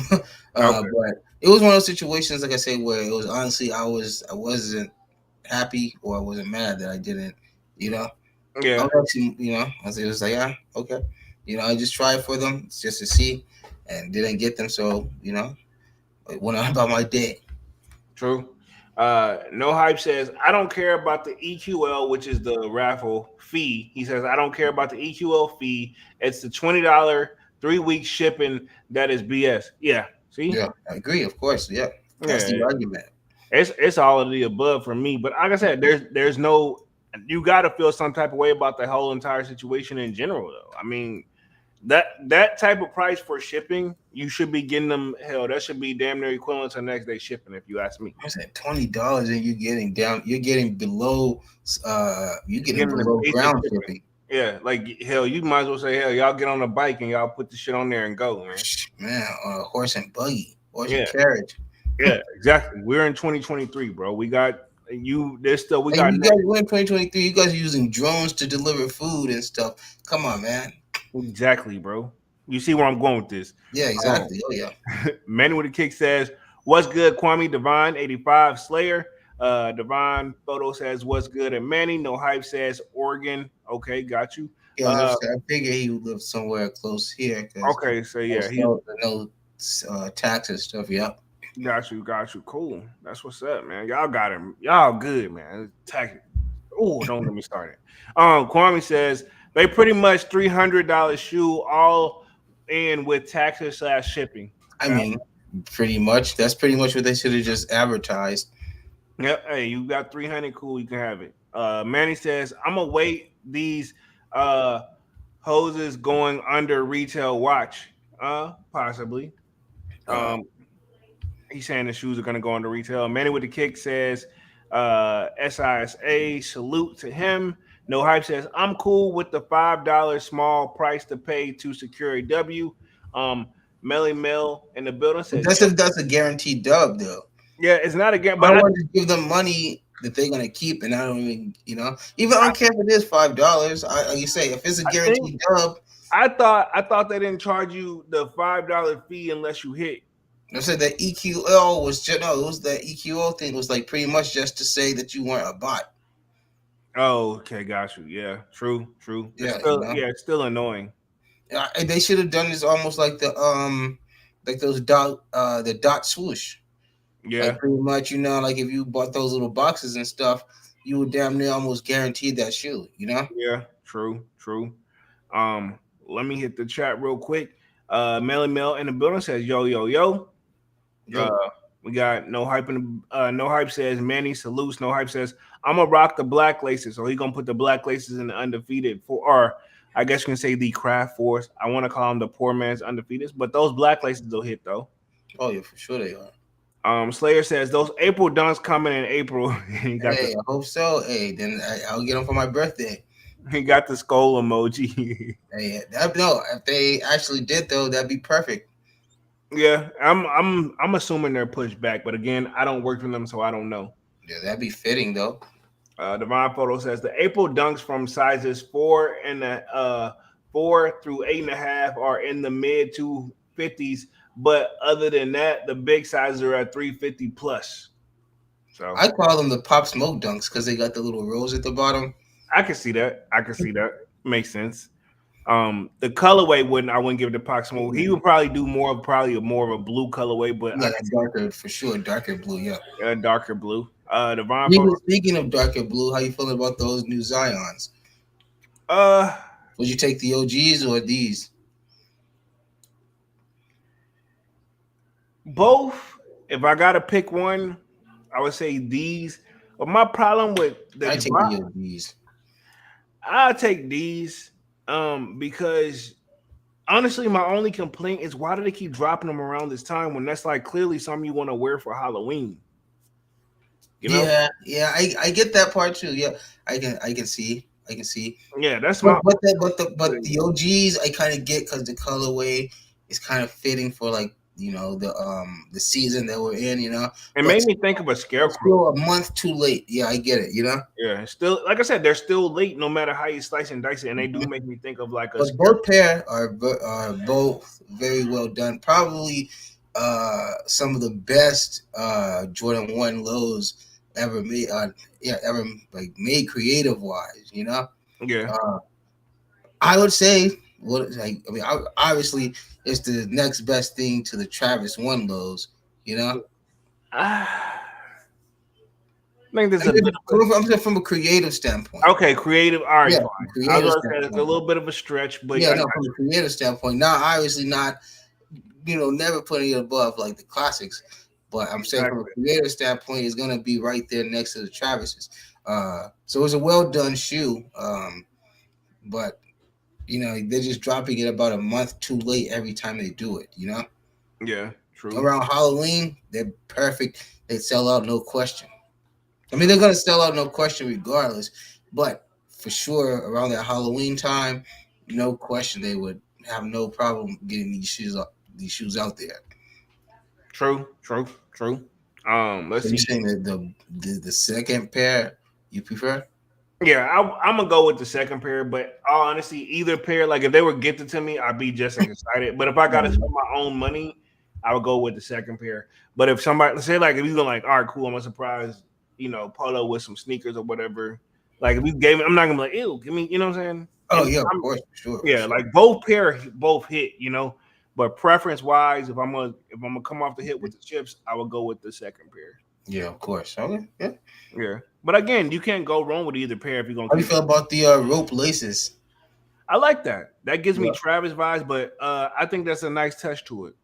B: Okay,
C: But it was one of those situations, like I say, where it was honestly I wasn't happy or I wasn't mad that I didn't, you know. I
B: yeah,
C: was actually, I was just like, yeah, okay. I just tried for them just to see and didn't get them. So, I went on about my day.
B: true. No hype says I don't care about the EQL, which is the raffle fee. He says I don't care about the EQL fee. It's the $20 3 week shipping that is BS. Yeah, see,
C: Yeah, I agree. Of course. Yeah. That's the
B: yeah,
C: argument.
B: it's all of the above for me. But like I said, there's no you got to feel some type of way about the whole entire situation in general, though. I mean, that type of price for shipping, you should be getting them. Hell, that should be damn near equivalent to next day shipping, if you ask me.
C: I said $20 and you're getting down. You're getting below. You're
B: You're
C: getting
B: getting the
C: below
B: basic
C: ground
B: shipping.
C: shipping.
B: Yeah, like hell, you might as well say hell, y'all get on a bike and y'all put the shit on there and go, man.
C: Man, on a horse and buggy, horse and
B: Yeah,
C: carriage.
B: yeah, exactly. We're in 2023, bro. We got you. There's still we
C: And
B: got
C: you guys, we're in 2023. You guys are using drones to deliver food and stuff. Come on, man.
B: exactly, bro. You see where I'm going with this.
C: Yeah,
B: Um,
C: exactly. Oh yeah.
B: Man with a kick says, "What's good, Kwame Divine 85 Slayer." Divine Photo says, "What's good?" And Manny No Hype says, "Oregon." Okay, got you.
C: Yeah,
B: Uh,
C: I figure he would live somewhere close here because
B: okay, so yeah,
C: there's
B: he
C: no tax and stuff. Yep.
B: Got you. Cool. That's what's up, man. Y'all got him. Y'all good, man. Tax. Oh, don't get me started. Kwame says they pretty much $300 shoe all in with taxes / shipping.
C: I
B: Yeah.
C: mean, pretty much. That's pretty much what they should have just advertised.
B: Yep. Hey, you got 300. Cool. You can have it. Manny says I'm gonna wait these uh hoses going under retail watch. Possibly.
C: Uh,
B: Um, he's saying the shoes are gonna go under retail. Manny with the kick says SISA salute to him. No hype says I'm cool with the $5 small price to pay to secure a W. Melly Mill in the building says
C: that's if that's a guaranteed dub, though.
B: yeah, it's not again,
C: I
B: but
C: want to give them money that they're gonna keep, and I don't even, even I don't care if it is $5. Like you say, if it's a
B: I think
C: guaranteed dub,
B: I thought they didn't charge you the $5 fee unless you hit.
C: I said that EQL was just no, it was the EQO thing was like pretty much just to say that you weren't a bot.
B: Oh, okay, got you. Yeah, true. It's
C: Yeah,
B: it's still annoying.
C: And they should have done this almost like like those the dot swoosh.
B: Yeah,
C: Like pretty much, like if you bought those little boxes and stuff, you would damn near almost guaranteed that shoe.
B: yeah, true. Um, Let me hit the chat real quick. Melly Mel in the building says, "Yo, yo, yo." Uh,
C: Yo,
B: we got no hype in no hype says Manny salutes. No hype says I'm gonna rock the black laces. So he gonna put the black laces in the undefeated for, or I guess you can say the craft force. I want to call them the poor man's undefeated, but those black laces will hit though.
C: oh yeah, for sure they are.
B: Slayer says those April dunks coming in April. he got
C: Hey, I hope so. Hey, then I'll get them for my birthday.
B: he got the skull emoji.
C: Hey, no, if they actually did though, that'd be perfect.
B: Yeah, I'm assuming they're pushed back, but again, I don't work with them, so I don't know.
C: Yeah, that'd be fitting though.
B: Divine Photo says the April dunks from sizes 4 through 8.5 are in the mid 250s, but other than that, the big sizes are at 350 plus. So
C: I call them the Pop Smoke dunks because they got the little rose at the bottom.
B: I can see that. Makes sense. The colorway I wouldn't give it to Pac Smoke. He would probably do more of a blue colorway, but
C: Yeah, darker for sure, darker blue. Yeah.
B: Darker blue. Divine
C: Speaking of darker blue, how you feeling about those new Zions?
B: Uh,
C: Would you take the OGs or these?
B: both. If I gotta pick one, I would say these. But my problem with
C: I take the OGs.
B: I'll take these. Because honestly, my only complaint is why do they keep dropping them around this time when that's like clearly something you want to wear for Halloween?
C: Yeah, I get that part too. Yeah, I can see.
B: Yeah, that's
C: but the OGs I kind of get because the colorway is kind of fitting for like the season that we're in.
B: It made me think of a Scarecrow.
C: Still a month too late. Yeah, I get it.
B: Yeah, still like I said, they're still late no matter how you slice and dice it, and they do make me think of like a.
C: But both pair are both very well done. Probably some of the best Jordan 1 lows ever made. Ever like made creative wise.
B: Yeah.
C: I would say obviously it's the next best thing to the Travis 1 lows.
B: I think there's
C: I'm saying from a creative standpoint.
B: Okay, creative. All right, fine. I was
C: gonna
B: say it's a little bit of a stretch, but
C: from a creative standpoint. Now, obviously not, never putting it above like the classics. But I'm saying from a creative standpoint, it's gonna be right there next to the Travis's. So it's a well done shoe. But they're just dropping it about a month too late every time they do it.
B: Yeah, true.
C: Around Halloween, they're perfect. They sell out, no question. I mean, they're gonna sell out, no question, regardless. But for sure, around that Halloween time, no question, they would have no problem getting these shoes out there.
B: True. Let's see.
C: Saying the second pair you prefer?
B: Yeah, I'm gonna go with the second pair, but honestly, either pair, like if they were gifted to me, I'd be just as excited. But if I gotta spend my own money, I would go with the second pair. But if somebody say like if you go like, all right, cool, I'm gonna surprise, Polo with some sneakers or whatever. Like if you gave it, I'm not gonna be like, ew, give me, you know what I'm saying?
C: Oh yeah, of course, for sure.
B: Yeah, like both hit, But preference wise, if I'm gonna come off the hit with the chips, I would go with the second pair.
C: Yeah, of course. Okay. Yeah.
B: Yeah, but again, you can't go wrong with either pair if you're gonna
C: How do you
B: keep.
C: feel about the rope laces?
B: I like that. That gives me
C: Yeah.
B: Travis vibes, but I think that's a nice touch to it.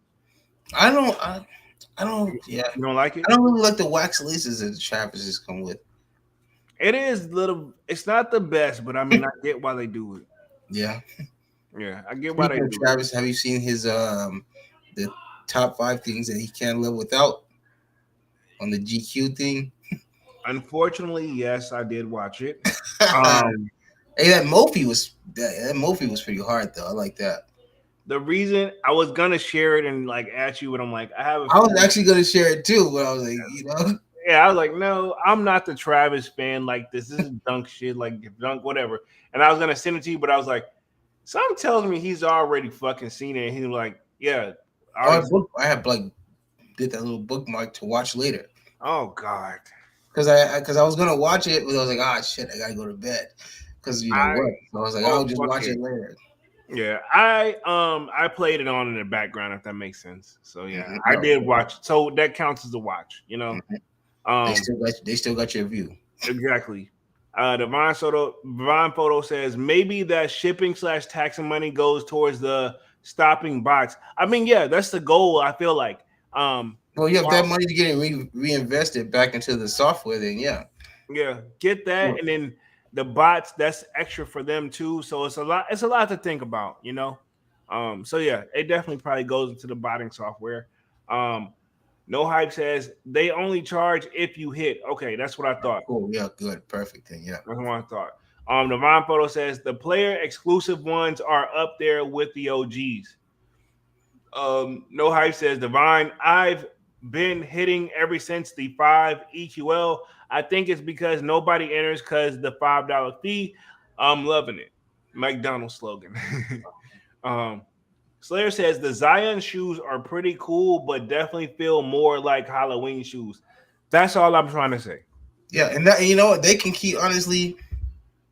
C: I don't. I don't. Yeah.
B: You don't like it?
C: I don't really like the wax laces that the Travises come with.
B: It is little. It's not the best, but I mean, I get why they do it.
C: Yeah.
B: Yeah, I get why they
C: Speaking of
B: do
C: Travis, have you seen his the top 5 things that he can't live without on the GQ thing?
B: it. Unfortunately, yes, I did watch it.
C: Hey,
B: Um,
C: that Mophie was pretty hard though. I like that.
B: the reason I was gonna share it and like ask you, but I'm like, I have a
C: I was actually gonna share it too, but I was like,
B: yeah, I was like, no, I'm not the Travis fan like this. This is dunk shit, like dunk, whatever. And I was gonna send it to you, but I was like, something tells me he's already fucking seen it. And he's like, yeah,
C: I have like did that little bookmark to watch later
B: oh god,
C: because I was gonna watch it, but I was like, ah, shit, I gotta go to bed because work. So I was like, I'll just watch it later.
B: Yeah, I played it on in the background if that makes sense. So yeah,
C: Mm-hmm.
B: I did watch it. So that counts as a watch, you know.
C: Mm-hmm. They still got your view.
B: Exactly. Divine Photo says maybe that shipping/taxing money goes towards the stopping bots. I mean, yeah, that's the goal. I feel like.
C: Well, yeah, if that money's getting reinvested back into the software, then yeah.
B: Yeah, get that, and then the bots, that's extra for them too. So it's a lot. It's a lot to think about, you know. So yeah, it definitely probably goes into the botting software. No Hype says they only charge if you hit. Okay, that's what I thought.
C: Cool. Yeah, good. Perfect then. Yeah.
B: That's what I thought. Divine Photo says the player exclusive ones are up there with the OGs. No Hype says Divine, I've been hitting ever since the 5 EQL. I think it's because nobody enters because the $5 fee. I'm loving it. McDonald's slogan. Slayer says the Zion shoes are pretty cool, but definitely feel more like Halloween shoes. That's all I'm trying to say.
C: Yeah, and that you know what, they can keep honestly.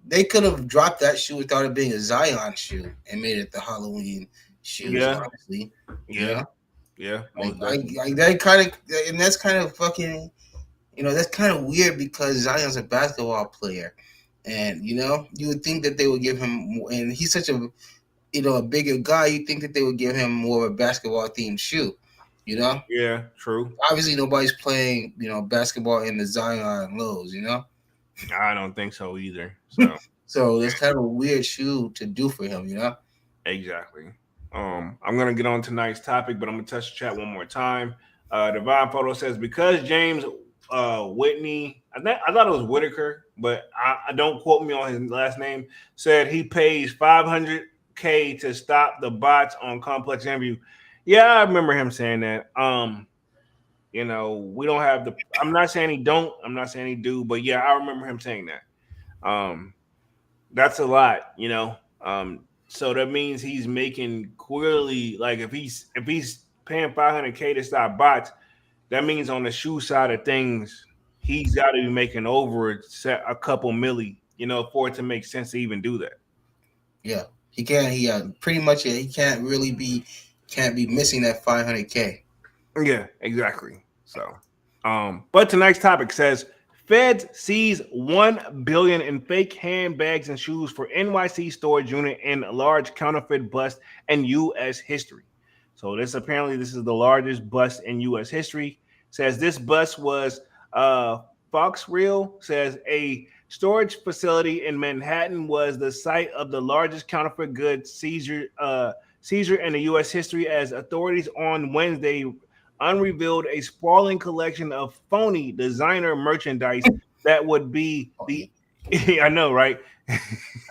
C: They could have dropped that shoe without it being a Zion shoe and made it the Halloween shoes.
B: Yeah.
C: Honestly,
B: Yeah.
C: like that kind of, and that's kind of fucking, that's kind of weird because Zion's a basketball player, and you would think that they would give him more, and he's such a a bigger guy. You think that they would give him more of a basketball themed shoe,
B: Yeah, true.
C: Obviously, nobody's playing basketball in the Zion lows,
B: I don't think so either. So,
C: so it's kind of a weird shoe to do for him,
B: Exactly. I'm gonna get on tonight's topic, but I'm gonna touch the chat one more time. Divine Photo says because James Whitney, I thought it was Whitaker, but I don't quote me on his last name. Said he pays $500K to stop the bots on Complex Interview. Yeah, I remember him saying that. We don't have the. I'm not saying he don't. I'm not saying he do, but yeah, I remember him saying that. That's a lot, So that means he's making clearly, like if he's paying $500K to stop bots, that means on the shoe side of things, he's got to be making over a couple milli, for it to make sense to even do that.
C: Yeah, he can't. He pretty much he can't be missing that $500K.
B: Yeah, exactly. So, but tonight's topic says Feds seize $1 billion in fake handbags and shoes for NYC storage unit in large counterfeit bust in U.S. history. So this is the largest bust in U.S. history. Says this bust was Fox Real says a storage facility in Manhattan was the site of the largest counterfeit goods seizure in the U.S. history as authorities on Wednesday unrevealed a sprawling collection of phony designer merchandise that would be the I know, right?
C: I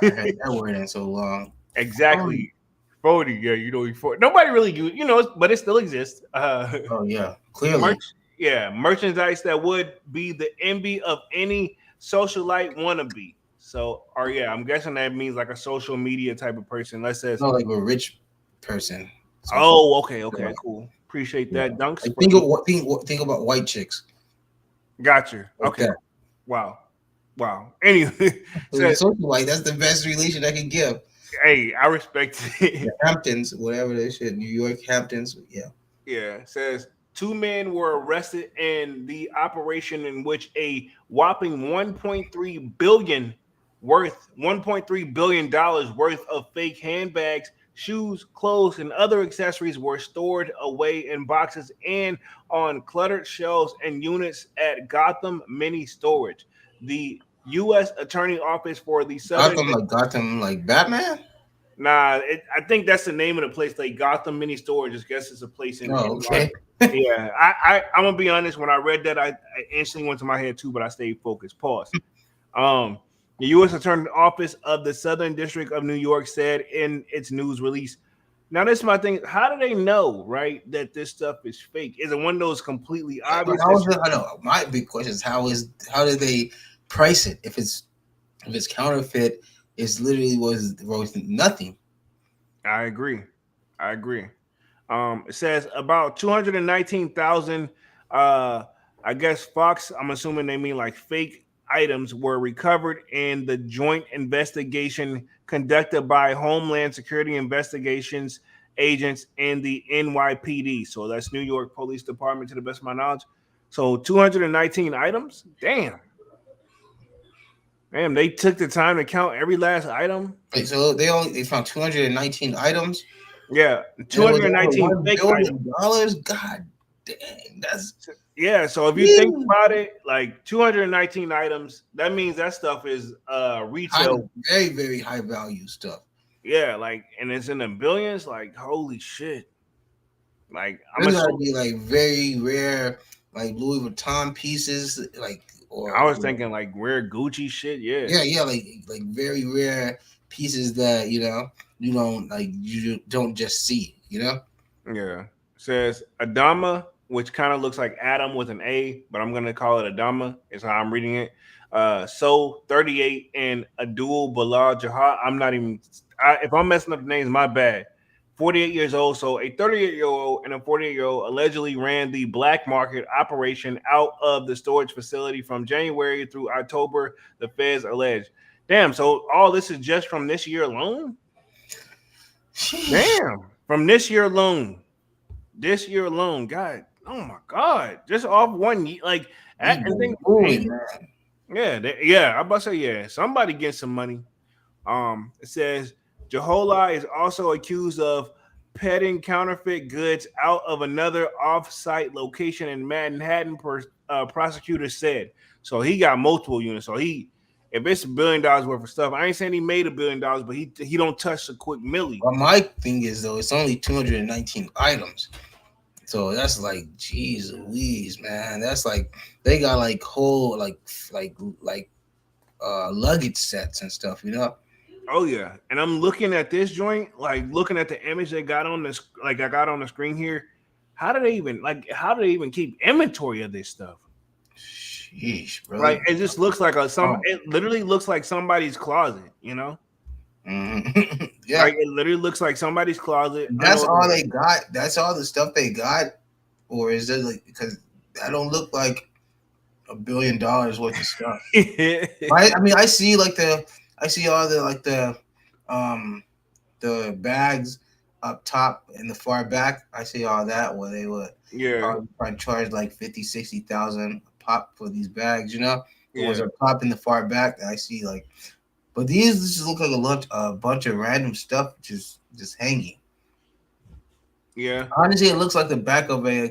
C: heard that word in so long.
B: Exactly. Phony, yeah, nobody really use, but it still exists.
C: Oh yeah, clearly.
B: Merchandise that would be the envy of any socialite wannabe. So, I'm guessing that means like a social media type of person. Let's say
C: like a rich person.
B: Okay, cool. Appreciate that, Dunks.
C: Like think about white chicks.
B: Gotcha. Okay. Wow. Anyway,
C: socialite, that's the best relation I can give.
B: Hey, I respect it.
C: The Hamptons, whatever they said, New York Hamptons. Yeah.
B: Yeah, it says two men were arrested in the operation in which a whopping 1.3 billion dollars worth of fake handbags, shoes, clothes, and other accessories were stored away in boxes and on cluttered shelves and units at Gotham Mini Storage. The U.S. Attorney Office for the Southern
C: Gotham, like Batman.
B: I think that's the name of the place. Like Gotham Mini Storage. I guess it's a place
C: Oh,
B: in
C: okay.
B: yeah. I'm gonna be honest. When I read that, I instantly went to my head too, but I stayed focused. Pause. Um, the U.S. Attorney Office of the Southern District of New York said in its news release. Now, this is my thing. How do they know, right, that this stuff is fake? Is it one of those completely
C: Yeah, but
B: obvious?
C: I know my big question is how do they price it if it's counterfeit? It's literally was nothing.
B: I agree. I agree. It says about 219,000. I guess Fox. I'm assuming they mean like fake items were recovered in the joint investigation conducted by Homeland Security Investigations agents and the NYPD. So that's New York Police Department, to the best of my knowledge. So 219 items. Damn, they took the time to count every last item.
C: Wait, so they found 219 items.
B: Yeah,
C: And it was over
B: 219
C: $1
B: fake items.
C: billion. God dang, that's
B: Yeah, so if you think about it, like 219 items, that means that stuff is retail.
C: very, very high value stuff.
B: Yeah, like, and it's in the billions. Like, holy shit! Like,
C: There's gotta be like very rare, like Louis Vuitton pieces, like, or
B: I was thinking like rare Gucci shit.
C: yeah, like very rare pieces that you don't just see,
B: Yeah. It says Adama, which kind of looks like Adam with an A, but I'm gonna call it Adama. Is how I'm reading it. So 38 and Abdul Bilal Jahad. I'm not even. If I'm messing up the names, my bad. 48 years old. So a 38-year-old and a 48-year-old allegedly ran the black market operation out of the storage facility from January through October. The feds allege. Damn. So all this is just from this year alone. Damn. From this year alone. This year alone, God. Oh my God. Just off one year, like. Yeah. I'm about to say yeah. Somebody get some money. It says Jehola is also accused of petting counterfeit goods out of another off-site location in Manhattan. Prosecutors said so. He got multiple units. So if it's $1 billion worth of stuff, I ain't saying he made $1 billion, but he don't touch a quick milli.
C: Well, my thing is though, it's only 219 items. So that's like, geez Louise, man. That's like they got like whole like luggage sets and stuff,
B: Oh yeah, and I'm looking at this joint, like looking at the image they got on this, like I got on the screen here. How do they even keep inventory of this stuff?
C: Sheesh, bro.
B: Like it just looks like it literally looks like somebody's closet,
C: Mm-hmm. Yeah,
B: like it literally looks like somebody's closet.
C: That's all they got. That's all the stuff they got, or is it like, because that don't look like $1 billion worth of stuff? I mean, I see all the bags up top in the far back. I see all that where they would probably charge like 50,000-60,000 pop for these bags, The ones up top in the far back, I see like. But these just look like a bunch of random stuff just hanging.
B: Yeah.
C: Honestly, it looks like the back of a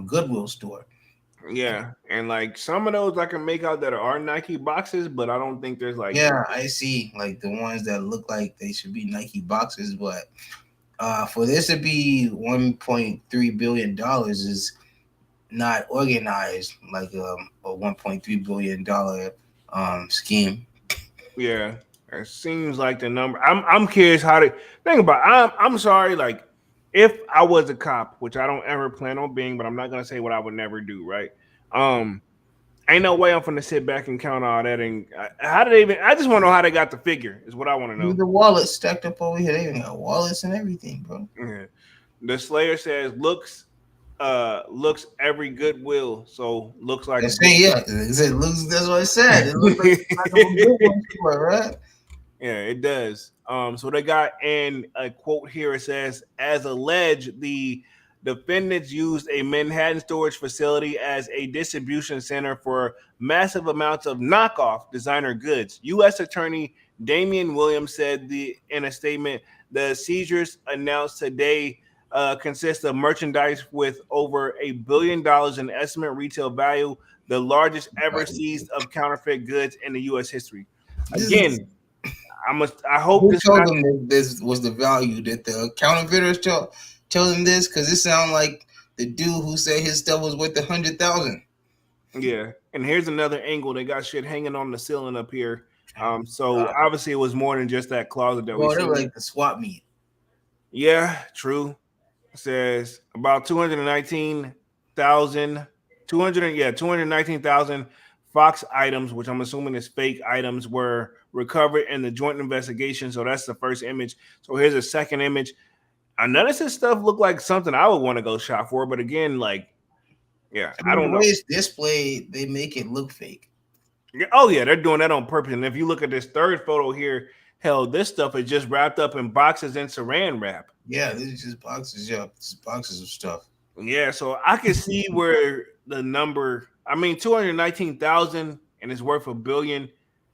C: Goodwill store.
B: Yeah, and like some of those I can make out that are Nike boxes, but I don't think there's like.
C: Yeah, I see like the ones that look like they should be Nike boxes, but for this to be $1.3 billion is not organized like a $1.3 billion scheme.
B: Yeah, it seems like the number. I'm curious how to think about. I'm sorry, like if I was a cop, which I don't ever plan on being, but I'm not gonna say what I would never do. Right? Ain't no way I'm gonna sit back and count all that. And how did they even? I just want to know how they got the figure. Is what I want to know.
C: The wallets stacked up over here. They even got wallets and everything, bro.
B: Yeah. The Slayer says looks every Goodwill, so looks like
C: it looks. That's what I said. It looks like a big one, right?
B: Yeah, it does. So they got in a quote here. It says, "As alleged, the defendants used a Manhattan storage facility as a distribution center for massive amounts of knockoff designer goods." U.S. Attorney Damian Williams said in a statement, the seizures announced today consist of merchandise with over $1 billion in estimate retail value, the largest ever
C: Right.
B: seized of counterfeit goods in the U.S. history.
C: This is,
B: Again, I hope
C: who
B: this
C: told
B: not.
C: them that this was the value that the counterfeiters told them this? Because it sounds like the dude who said his stuff was worth 100,000.
B: Yeah, and here's another angle. They got shit hanging on the ceiling up here. So
C: God,
B: obviously it was more than just that closet that we
C: bro, they're
B: see.
C: like the swap meet.
B: Yeah, true. It says about 219,000, 219,000 Fox items, which I'm assuming is fake items, were recovered in the joint investigation. So that's the first image. So here's a second image. I noticed this stuff looked like something I would want to go shop for, but again, like, yeah,
C: I
B: I
C: mean,
B: don't
C: the way
B: know.
C: it's displayed, they make it look fake.
B: Yeah, oh yeah, they're doing that on purpose. And if you look at this third photo here, hell, this stuff is just wrapped up in boxes and saran wrap.
C: Yeah, this is just boxes. Yeah, just boxes of stuff.
B: Yeah, so I can see where the number. I mean, 219,000, and it's worth $1 billion.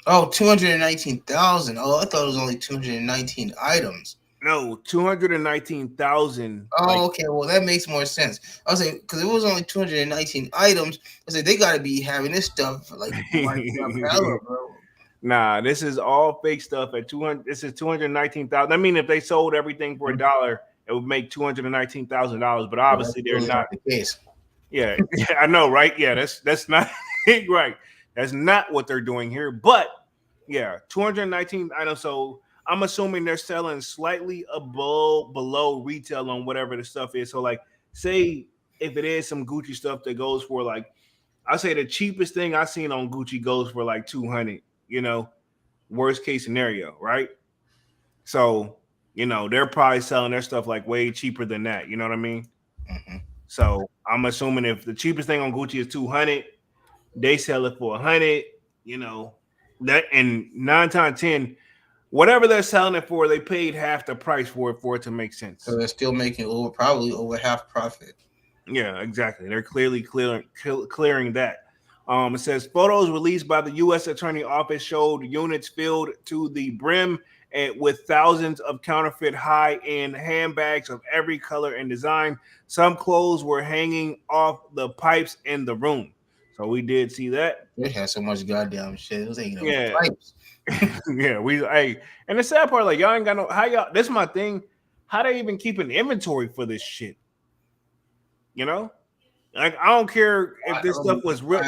C: Oh, 219,000. Oh, I thought it was only 219 items.
B: No, 219,000. Like,
C: Oh, okay. Well, that makes more sense. I was like, because it was only 219 items. I was like, they got to be having this stuff like marked up hella, bro.
B: nah, this is all fake stuff. At 200, this is 219,000. I mean, if they sold everything for $1, it would make $219,000. But
C: But that's
B: obviously, they're
C: really
B: not.
C: not the case.
B: Yeah, I know, right? Yeah, that's not right. That's not what they're doing here. But yeah, 219 items. So I'm assuming they're selling slightly above below retail on whatever the stuff is. So like, say if it is some Gucci stuff that goes for like, I say the cheapest thing I seen on Gucci goes for like 200. You know, worst case scenario, right? So they're probably selling their stuff like way cheaper than that. You know what I mean?
C: Hmm.
B: So I'm assuming if the cheapest thing on Gucci is 200, they sell it for 100. You know that, and 9 times 10, whatever they're selling it for, they paid half the price for it to make
C: So
B: sense.
C: they're still making probably over half profit.
B: Yeah, exactly. They're clearly clearing that. It says photos released by the U.S. Attorney Office showed units filled to the brim and with thousands of counterfeit high-end handbags of every color and design. Some clothes were hanging off the pipes in the room. So we did see that.
C: They had so much goddamn shit. It was taking up
B: Yeah,
C: pipes.
B: yeah. And the sad part, like y'all ain't got no. How y'all? This is my thing. How they even keep an inventory for this shit? You know, like I don't care if this stuff was real.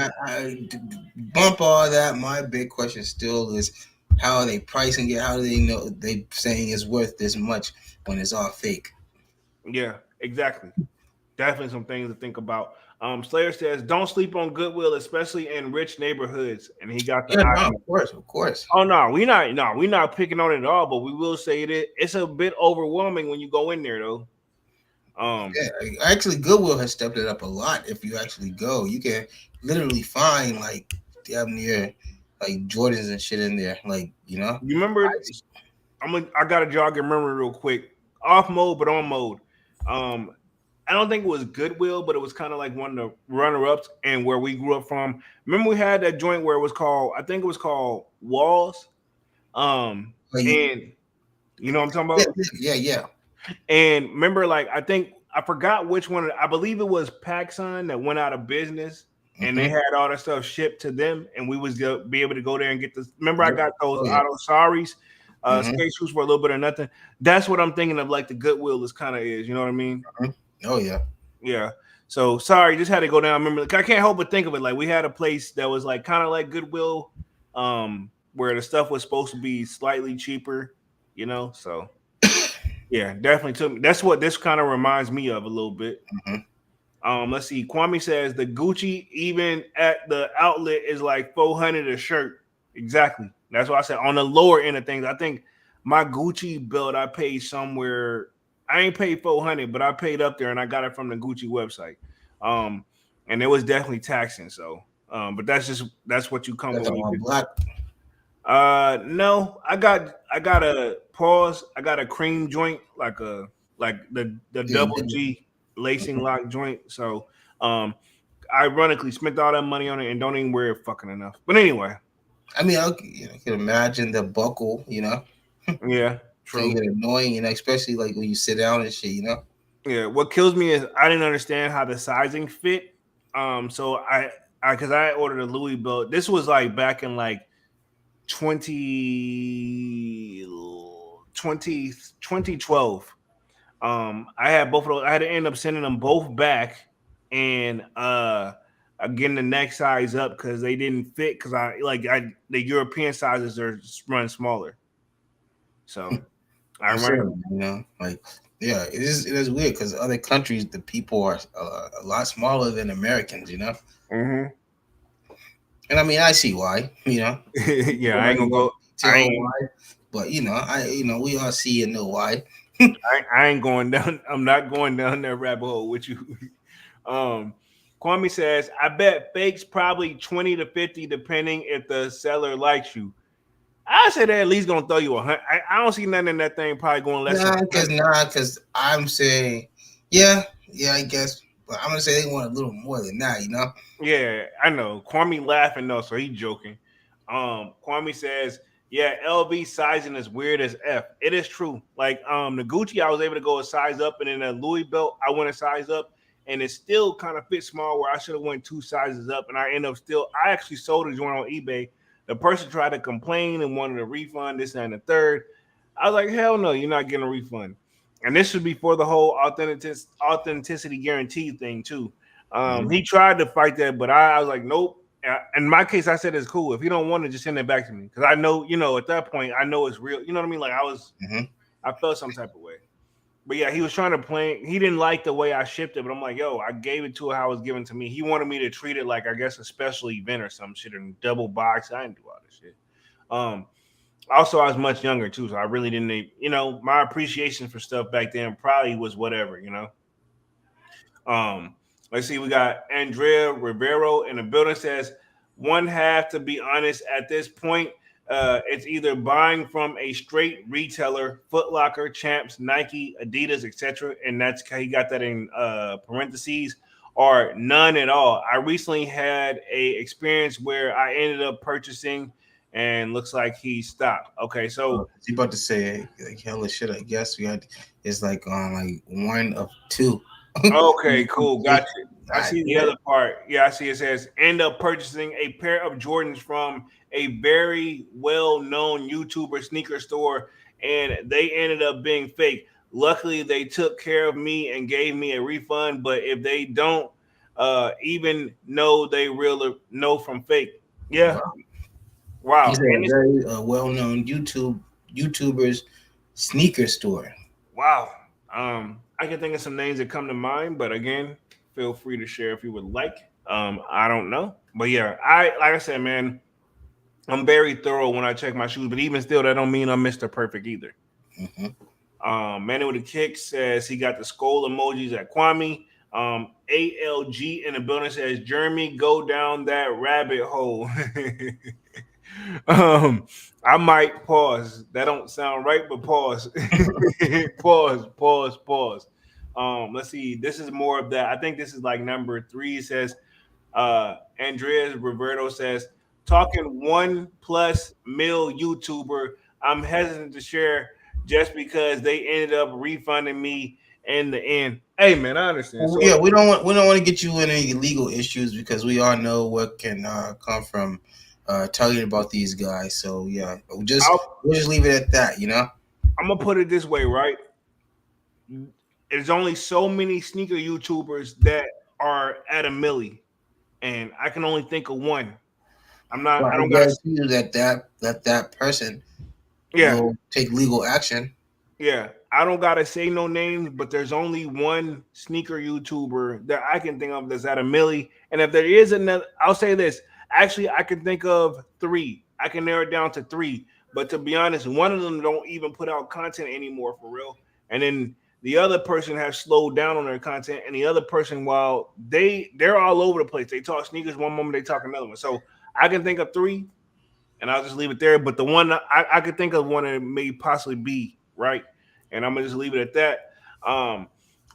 C: Bump all that. My big question still is how are they pricing it? How do they know they saying it's worth this much when it's all fake?
B: Yeah, exactly. Definitely some things to think about. Slayer says, "Don't sleep on Goodwill, especially in rich neighborhoods." And he got the
C: Yeah, no,
B: eye.
C: of course, of course.
B: Oh no, we not picking on it at all. But we will say it's a bit overwhelming when you go in there, though. Um,
C: Yeah, actually, Goodwill has stepped it up a lot. If you actually go, you can literally find like damn near like Jordans and shit in there. Like
B: you remember? I got to jog your memory real quick. Off mode, but on mode. Um, I don't think it was Goodwill, but it was kind of like one of the runner-ups and where we grew up from. Remember, we had that joint where it was called, I think it was called Walls.
C: like,
B: And you know what I'm talking
C: yeah,
B: about?
C: yeah, yeah.
B: And remember, like I think I forgot which one. I believe it was PacSun that went out of business, and they
C: Mm-hmm.
B: had all that stuff shipped to them, and we was be able to go there and get this. Remember, I
C: Yep.
B: got those
C: Oh yeah.
B: auto saris,
C: Mm-hmm.
B: skate shoes for a little bit of nothing. That's what I'm thinking of. Like the Goodwill is kind of is. You know what I mean?
C: Oh yeah.
B: Yeah. So sorry, just had to go down. Remember, I can't help but think of it. Like we had a place that was like kind of like Goodwill, where the stuff was supposed to be slightly cheaper. So yeah, definitely took me. That's what this kind of reminds me of a little bit.
C: Mm-hmm.
B: Let's see. Kwame says the Gucci even at the outlet is like 400 a shirt. Exactly. That's what I said on the lower end of things. I think my Gucci belt I paid somewhere. I ain't paid 400, but I paid up there and I got it from the Gucci website. Um, and it was definitely taxing. So, but that's what you come
C: Got
B: with
C: the
B: when you
C: all
B: get.
C: black.
B: No, I got a pause. I got a cream joint, like the
C: Yeah,
B: double G lacing lock joint. So, um, ironically, spent all that money on it and don't even wear it fucking enough. But anyway,
C: I mean, I can imagine the buckle,
B: yeah,
C: can
B: true.
C: get annoying, especially like when you sit down and shit.
B: Yeah, what kills me is I didn't understand how the sizing fit. So because I ordered a Louis belt. This was like back in like 20 2012. I had both of those. I had to end up sending them both back and getting the next size up because they didn't fit because I the European sizes are run smaller. So I
C: I'm
B: run.
C: saying, like, yeah, it is weird because other countries, the people are a lot smaller than Americans.
B: Mm-hmm.
C: And I mean, I see why,
B: Yeah, I
C: Nobody
B: ain't gonna
C: wants
B: go.
C: to tell why, but we all see and know why.
B: I ain't going down. I'm not going down that rabbit hole with you. um, Kwame says, I bet fakes probably 20 to 50, depending if the seller likes you. I say they're at least gonna throw you 100. I don't see nothing in that thing probably going less than 100.
C: Because I'm saying, yeah, I guess, but I'm gonna say they want a little more than that.
B: Yeah, I know. Kwame laughing though, so he joking. Kwame says, "Yeah, LV sizing is weird as f. It is true. Like the Gucci, I was able to go a size up, and then a Louis belt, I went a size up, and it still kind of fits small where I should have went two sizes up, and I end up still. I actually sold a joint on eBay. The person tried to complain and wanted a refund, this and the third. I was like, hell no, you're not getting a refund. And this should be for the whole authenticity guarantee thing too. He tried to fight that, but I was like, nope. In my case, I said it's cool. If you don't want to, just send it back to me because I know, at that point, I know it's real. You know what I mean? Like
C: Mm-hmm.
B: I felt some type of way. But yeah, he was trying to play. He didn't like the way I shipped it, but I'm like, yo, I gave it to how it was given to me. He wanted me to treat it like I guess a special event or some shit and double box. I didn't do all this shit. Um, Also, I was much younger too, so I really didn't. My appreciation for stuff back then probably was whatever. Um, let's see, we got Andrea Rivero in the building says one half to be honest at this point. It's either buying from a straight retailer, Foot Locker, Champs, Nike, Adidas, etc., and that's he got that in parentheses, or none at all. I recently had a experience where I ended up purchasing, and looks like he stopped. Okay, so
C: You about to say like hella shit? I guess we had it's like on like one of two.
B: okay, cool. Gotcha. I
C: God
B: see the
C: damn.
B: other part. Yeah, I see it says end up purchasing a pair of Jordans from a very well known YouTuber sneaker store, and they ended up being fake. Luckily, they took care of me and gave me a refund. But if they don't, even know they real know from fake. Yeah.
C: Wow. He's
B: Wow.
C: a
B: And it's
C: very well-known YouTuber's sneaker store.
B: wow. I can think of some names that come to mind, but again, feel free to share if you would like. I don't know, but yeah, like I said, man, I'm very thorough when I check my shoes, but even still, that don't mean I'm Mr. Perfect either.
C: Mm-hmm.
B: Manny with a kick says he got the skull emojis at Kwame. ALG in the building says Jeremy, go down that rabbit hole. um, I might pause. That don't sound right, but pause. Pause. Let's see. This is more of that. I think this is like number 3. It says Andreas Roberto says talking 1+ mil YouTuber. I'm hesitant to share just because they ended up refunding me in the end. Hey man, I understand. So
C: Yeah, we don't want to get you in any legal issues because we all know what can come from talking about these guys. So yeah, we'll just leave it at that.
B: I'm gonna put it this way, right? There's only so many sneaker YouTubers that are at a milli, and I can only think of one. I'm not.
C: But
B: I
C: I
B: don't got.
C: guarantee you that person
B: Yeah,
C: will take legal action.
B: yeah. I don't gotta say no names, but there's only one sneaker YouTuber that I can think of that's at a milli. And if there is another, I'll say this. Actually, I can think of 3. I can narrow it down to 3. But to be honest, one of them don't even put out content anymore for real. And then the other person has slowed down on their content, and the other person, while they're all over the place. They talk sneakers one moment, they talk another one. So I can think of 3. and I'll just leave it there. But the one I could think of one that may possibly be right, and I'm gonna just leave it at that.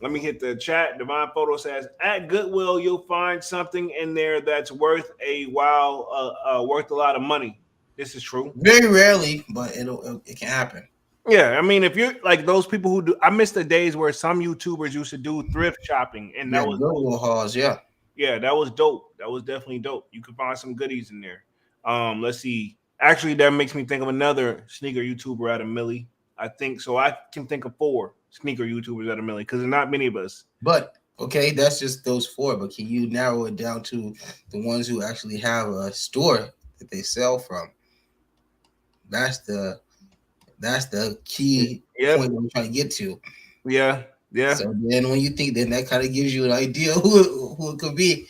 B: Let me hit the chat. Divine Photo says, at Goodwill, you'll find something in there that's worth worth a lot of money. This is true.
C: Very rarely, but it can happen.
B: Yeah, I mean, if you're like those people who do, I miss the days where some YouTubers used to do thrift shopping, and that
C: Yeah,
B: was
C: Goodwill hauls. Yeah.
B: yeah, that was dope. That was definitely dope. You could find some goodies in there. Let's see. Actually, that makes me think of another sneaker YouTuber out of Millie. I think so. I can think of 4 sneaker YouTubers out of Millie because there's not many of us.
C: But okay, that's just those 4. But can you narrow it down to the ones who actually have a store that they sell from? That's the key point I'm trying to get to.
B: Yeah, yeah.
C: So then when you think, then that kind of gives you an idea who it could be.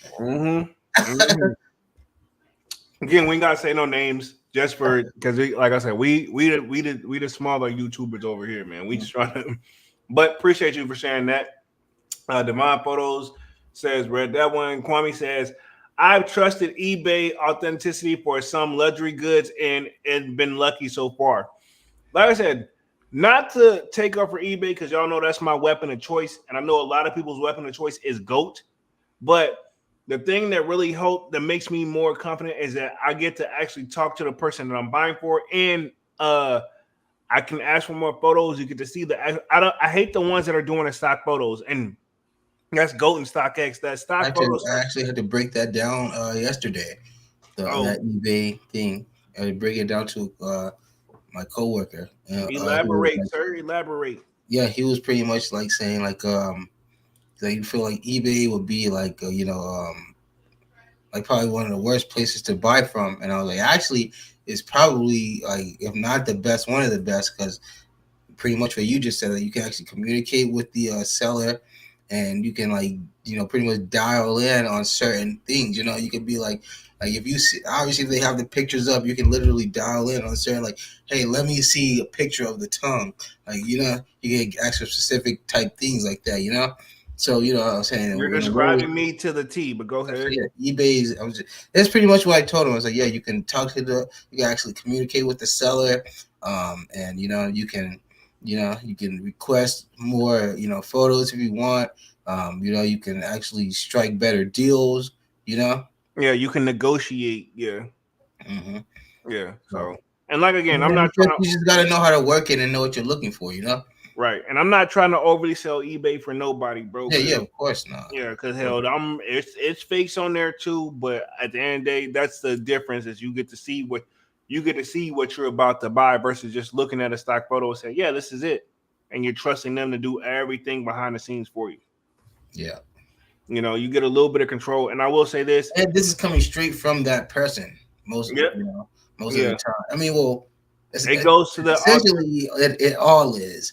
B: Again, we ain't gotta say no names just for because like I said, we the smaller YouTubers over here, man. We just trying to, but appreciate you for sharing that. Divine Photos says read that one. Kwame says, I've trusted eBay authenticity for some luxury goods and been lucky so far. Like I said, not to take up for eBay because y'all know that's my weapon of choice, and I know a lot of people's weapon of choice is GOAT. But the thing that really that makes me more confident is that I get to actually talk to the person that I'm buying for, and I can ask for more photos. You get to see I hate the ones that are doing the stock photos, and that's GOAT and StockX. That stock photos.
C: I actually had to break that down yesterday. That eBay thing. I had to break it down to my coworker.
B: Elaborate, sir. Elaborate.
C: Yeah, he was pretty much like saying like that you feel like eBay would be like like probably one of the worst places to buy from, and I was like, actually, it's probably like if not the best, one of the best, because pretty much what you just said, that you can actually communicate with the seller, and you can like pretty much dial in on certain things. You can be like if you see, obviously if they have the pictures up, you can literally dial in on certain like, hey, let me see a picture of the tongue, like you can ask for specific type things like that. So what I'm saying,
B: you're describing me to the T, but go ahead.
C: So, yeah, eBay's. That's pretty much what I told him. I was like, yeah, you can talk to you can actually communicate with the seller, and you can request more, photos if you want. You can actually strike better deals.
B: Yeah, you can negotiate. Yeah, yeah. So, and like again, I'm not
C: trying to. You just gotta know how to work it and know what you're looking for.
B: Right, and I'm not trying to overly sell eBay for nobody, bro.
C: Yeah, of course not.
B: Yeah, because hell, it's fakes on there too. But at the end of the day, that's the difference: is you get to see what you're about to buy versus just looking at a stock photo and saying, "Yeah, this is it," and you're trusting them to do everything behind the scenes for you.
C: Yeah,
B: you get a little bit of control. And I will say this:
C: and this is coming straight from that person. Most of the time. I mean, well,
B: it goes to the
C: essentially it all is.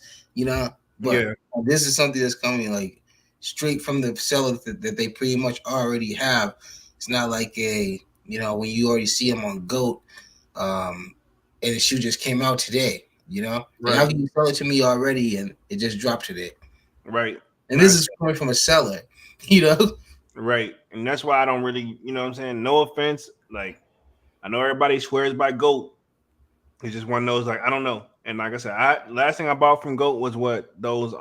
C: But this is something that's coming like straight from the seller that they pretty much already have. It's not like when you already see them on GOAT, and the shoe just came out today. Right. How can you sell it to me already and it just dropped today?
B: Right.
C: And this is coming from a seller.
B: Right. And that's why I don't really, what I'm saying? No offense. Like, I know everybody swears by GOAT. It's just one of those, like, I don't know. And like I said, last thing I bought from GOAT was those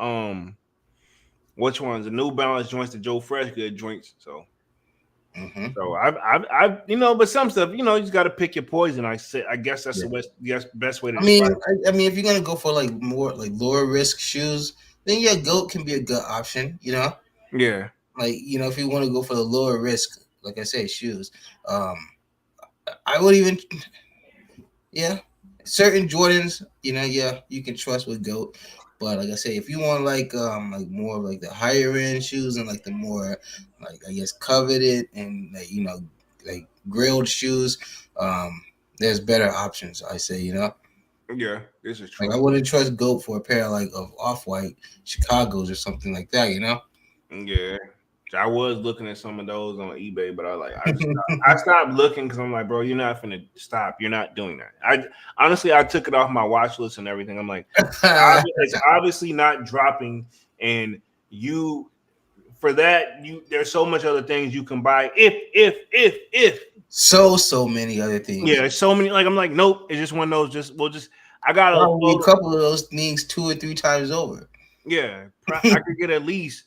B: which ones? The New Balance joints, the Joe Fresh Good joints. So so I've but some stuff, you just gotta pick your poison. I guess that's the best way to
C: describe it. I mean, if you're gonna go for like more like lower risk shoes, then GOAT can be a good option, Yeah. Like, if you want to go for the lower risk, like I say, shoes, I would even certain Jordans, you can trust with GOAT. But like I say, if you want like more of like the higher end shoes and like the more like I guess coveted and like grilled shoes, there's better options. I say,
B: Yeah, this is true.
C: Like I wouldn't trust GOAT for a pair of Off-White Chicago's or something like that.
B: Yeah. I was looking at some of those on eBay, but I stopped looking because I'm like, bro, you're not finna stop. You're not doing that. I took it off my watch list and everything. I'm like, it's obviously not dropping. And for that, there's so much other things you can buy if
C: So many other
B: Yeah,
C: things.
B: there's so many. Like I'm like, nope. It's just one of those. Just we'll just. I got a
C: Probably a
B: photo.
C: couple of those things 2 or 3 times over.
B: Yeah, I could get at least.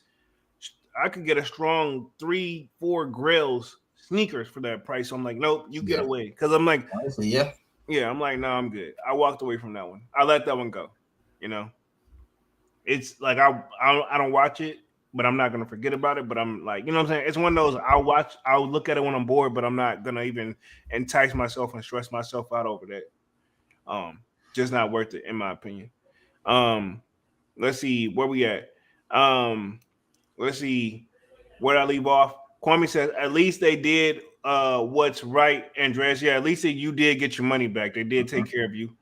B: I could get a strong 3, 4 grills sneakers for that price. So I'm like, nope, you get
C: Yeah,
B: away. Because I'm like,
C: honestly, yeah.
B: yeah, I'm like, no, I'm good. I walked away from that one. I let that one go. You know, it's like I don't watch it, but I'm not gonna forget about it. But I'm like, you know what I'm saying? It's one of those I'll watch, I'll look at it when I'm bored, but I'm not gonna even entice myself and stress myself out over that. Um, just not worth it in my opinion. Um, let's see where we at. Um, let's see where I leave off. Kwame says, at least they did what's right, Andres. Yeah, at least you did get your money back. They did take
C: Mhm.
B: care of you.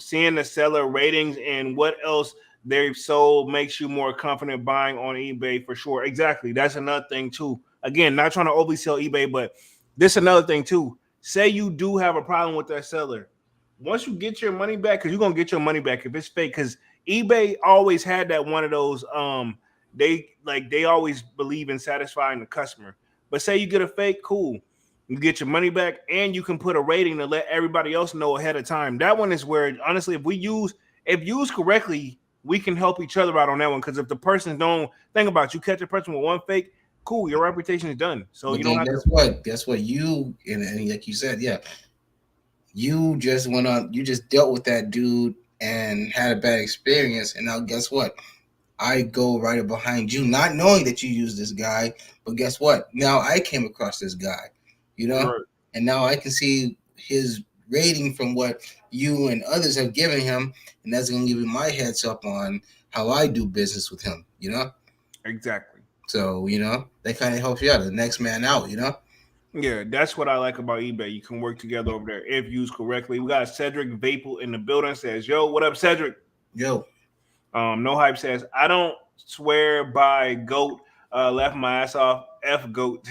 B: Seeing the seller ratings and what else they've sold makes you more confident buying on eBay for sure. Exactly. That's another thing too. Again, not trying to overly sell eBay, but this is another thing too. Say you do have a problem with that seller. Once you get your money back, because you're gonna get your money back if it's fake, because eBay always had that one of those they always believe in satisfying the customer. But say you get a fake, cool. You get your money back and you can put a rating to let everybody else know ahead of time. That one is where honestly, if used correctly, we can help each other out on that one. Because if the person don't think about you catch a person with one fake, cool, your reputation is done. So
C: But
B: you don't
C: then
B: have to.
C: guess what? Guess what? And like you said, yeah, you just went on. You just dealt with that dude and had a bad experience. And now guess what? I go right behind you, not knowing that you used this guy. But guess what? Now I came across this guy, you know,
B: Right.
C: and now I can see his rating from what you and others have given him, and that's going to give me my heads up on how I do business with him, you know.
B: Exactly.
C: So that kind of helps you out, the next man out, you know.
B: Yeah, that's what I like about eBay. You can work together over there if used correctly. We got Cedric Vapel in the building. Says, "Yo, what up, Cedric?"
C: Yo,
B: No hype says, I don't swear by goat. Left my ass off. F goat.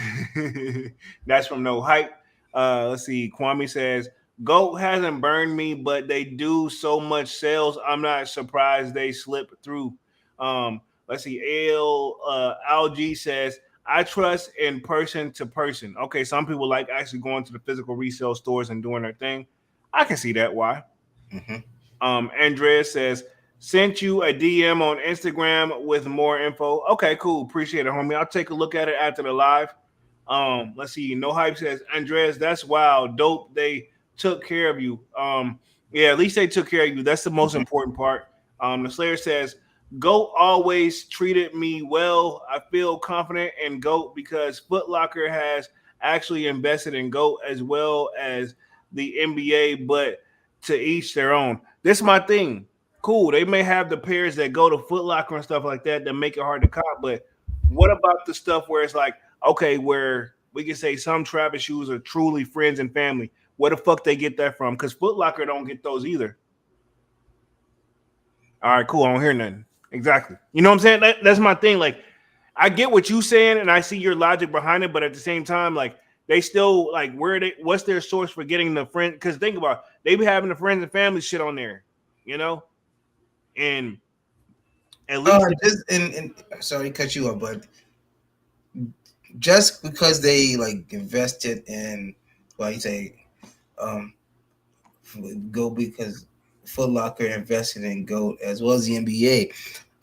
B: That's from No Hype. Let's see. Kwame says, goat hasn't burned me, but they do so much sales. I'm not surprised they slip through. Let's see. LG says, I trust in person to person. Okay, some people like actually going to the physical resale stores and doing their thing. I can see that. Why?
C: hmm
B: Andres says, sent you a DM on Instagram with more info. Okay, cool. Appreciate it, homie. I'll take a look at it after the live. Let's see. No hype says, Andres, that's wild. Dope. They took care of you. Yeah, at least they took care of you. That's the most
C: hmm
B: important part. The Slayer says, Goat always treated me well. I feel confident in Goat because Foot Locker has actually invested in Goat as well as the NBA, but to each their own. This is my thing. Cool. They may have the pairs that go to Foot Locker and stuff like that that make it hard to cop, but what about the stuff where it's like, okay, where we can say some Travis shoes are truly friends and family? Where the fuck they get that from? Because Foot Locker don't get those either. All right, cool. I don't hear nothing. Exactly. You know what I'm saying? That's my thing. Like, I get what you saying, and I see your logic behind it, but at the same time, like, they still like where they what's their source for getting the friend? Because think about it, they be having the friends and family shit on there, you know, and at least
C: just and sorry to cut you off, but just because they like invested in, well, you say, um, go because Foot Locker invested in GOAT as well as the NBA.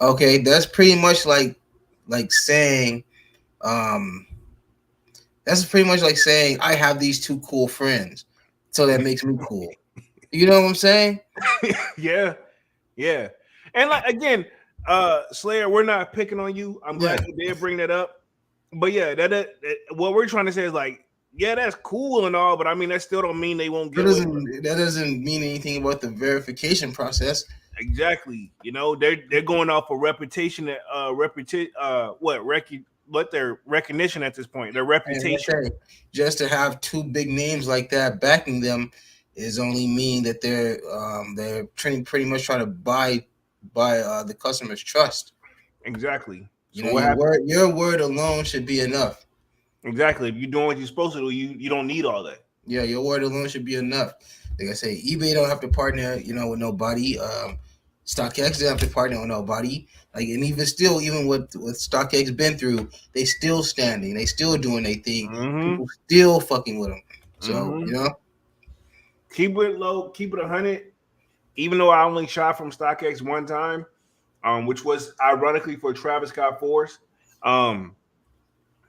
C: Okay, that's pretty much like saying, um, that's pretty much like saying I have these two cool friends, so that makes me cool. You know what I'm saying?
B: yeah, yeah, and like again, Slayer, we're not picking on you. I'm
C: Yeah.
B: glad you did bring that up, but yeah, that what we're trying to say is like, yeah, that's cool and all, but I mean that still don't mean they won't
C: That
B: get away.
C: doesn't mean anything about the verification process.
B: Exactly. You know, they're going off of reputation, what their recognition at this point, their
C: And like I
B: reputation.
C: say, just to have two big names like that backing them is only mean that they're pretty much trying to buy the customer's trust.
B: Exactly.
C: You
B: So
C: know,
B: what happened?
C: your word alone should be enough.
B: Exactly. If you're doing what you're supposed to do, you don't need all that.
C: Yeah, your word alone should be enough. Like I say, eBay don't have to partner, with nobody. StockX doesn't have to partner with nobody. Like, and even still, even what StockX been through, they still standing. They still doing their thing.
B: Mm-hmm.
C: People still fucking with them. So
B: keep it low, keep it 100. Even though I only shot from StockX one time, which was ironically for Travis Scott Force,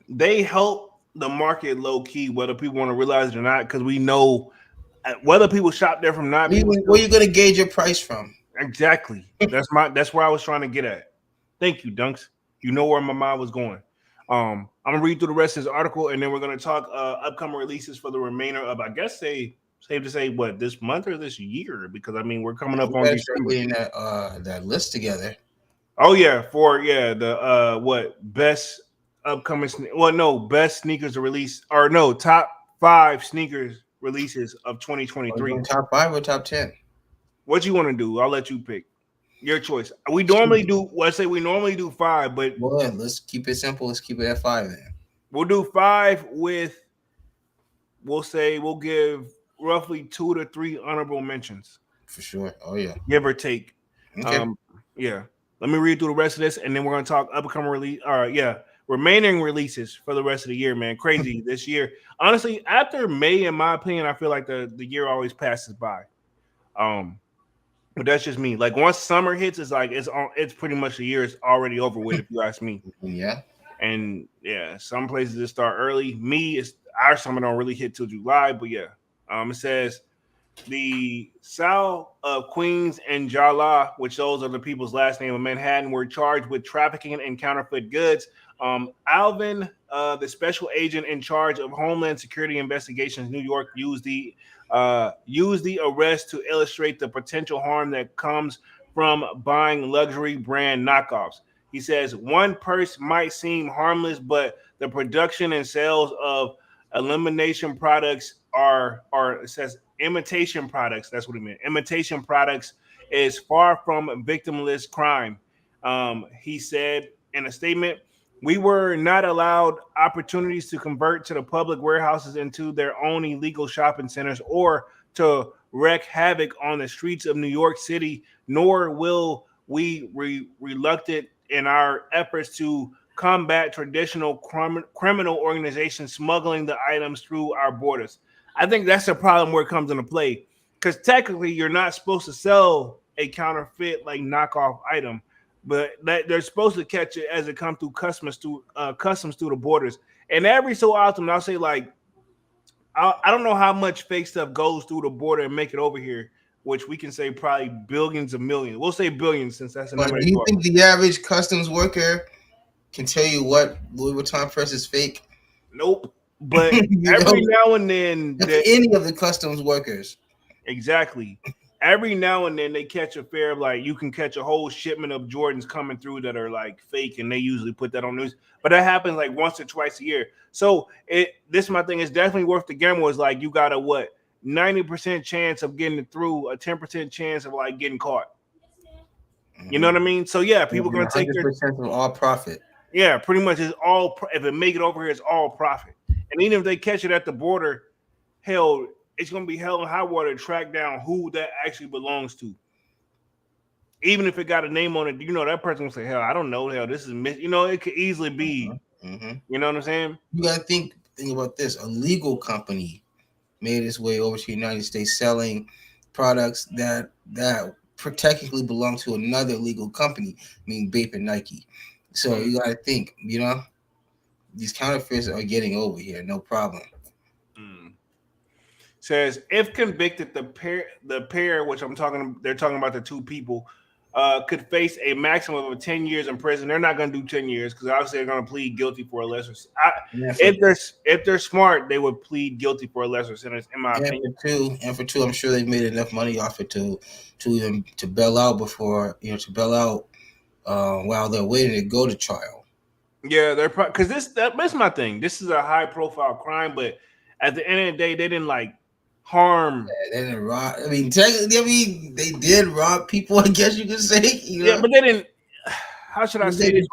B: they help the market low key, whether people want to realize it or not, because we know whether people shop there from not people.
C: where you gonna gauge your price from?
B: Exactly. That's where I was trying to get at. Thank you, Dunks. You know where my mind was going. I'm gonna read through the rest of this article, and then we're gonna talk upcoming releases for the remainder of, I guess, safe to say, what, this month or this year, because I mean we're coming up
C: We
B: on
C: gotta start
B: December.
C: getting that list together.
B: Oh yeah, for the what best upcoming best sneakers to release, or no, top 5 sneakers releases of 2023.
C: Top 5 or top 10?
B: What you want to do? I'll let you pick. Your choice. We normally do. Let's say we normally do 5, but
C: well, let's keep it simple. Let's keep it at 5 then.
B: We'll do 5 with. We'll give roughly 2 to 3 honorable mentions
C: for sure. Oh yeah,
B: give or take.
C: Okay.
B: Yeah. Let me read through the rest of this, and then we're gonna talk upcoming release. Remaining releases for the rest of the year, man. Crazy this year. Honestly, after May, in my opinion, I feel like the year always passes by. But that's just me. Like once summer hits, it's pretty much the year is already over with, if you ask me.
C: Yeah.
B: And yeah, some places it start early. Our summer don't really hit till July, but yeah. It says the South of Queens and Jala, which those are the people's last name of Manhattan, were charged with trafficking and counterfeit goods. Alvin, the special agent in charge of Homeland Security Investigations, New York, used the arrest to illustrate the potential harm that comes from buying luxury brand knockoffs. He says one purse might seem harmless, but the production and sales of elimination products it says imitation products. That's what it meant. Imitation products is far from victimless crime. He said in a statement, we were not allowed opportunities to convert to the public warehouses into their own illegal shopping centers or to wreak havoc on the streets of New York City, nor will we reluctant in our efforts to combat traditional criminal organizations smuggling the items through our borders. I think that's a problem where it comes into play, because technically you're not supposed to sell a counterfeit like knockoff item, but that they're supposed to catch it as it comes through customs through the borders. And every so often, I'll say like, I don't know how much fake stuff goes through the border and make it over here, which we can say probably billions of millions. We'll say billions since that's the number.
C: Do you think the average customs worker can tell you what Louis Vuitton purse is fake?
B: Nope. But every now and then,
C: any of the customs workers.
B: Exactly. Every now and then they catch a fair, like you can catch a whole shipment of Jordans coming through that are like fake, and they usually put that on news. But that happens like once or twice a year. So this is my thing. It's definitely worth the gamble. Is like you got a 90% chance of getting it through, a 10% chance of like getting caught. You know what I mean? So yeah, people are gonna take
C: 100% of all profit.
B: Yeah, pretty much it's all. If it make it over here, it's all profit. And even if they catch it at the border, hell, it's going to be hell and high water to track down who that actually belongs to. Even if it got a name on it, that person will say, hell, I don't know. Hell, this is, it could easily be, you know what I'm saying?
C: You got to think about this. A legal company made its way over to the United States selling products that technically belong to another legal company, I mean, Bape and Nike. So you got to think, these counterfeits are getting over here, no problem.
B: Says if convicted, the pair, which they're talking about the two people, could face a maximum of 10 years in prison. They're not going to do 10 years because obviously they're going to plead guilty for a lesser. If they're smart, they would plead guilty for a lesser sentence. In my opinion,
C: for two, I'm sure they made enough money off it to bail out before while they're waiting to go to trial.
B: Yeah, they're because that's my thing. This is a high profile crime, but at the end of the day, they didn't like harm.
C: Yeah, they didn't rob. I mean, technically, they did rob people. I guess you could say.
B: Yeah, but they didn't. How should I say this?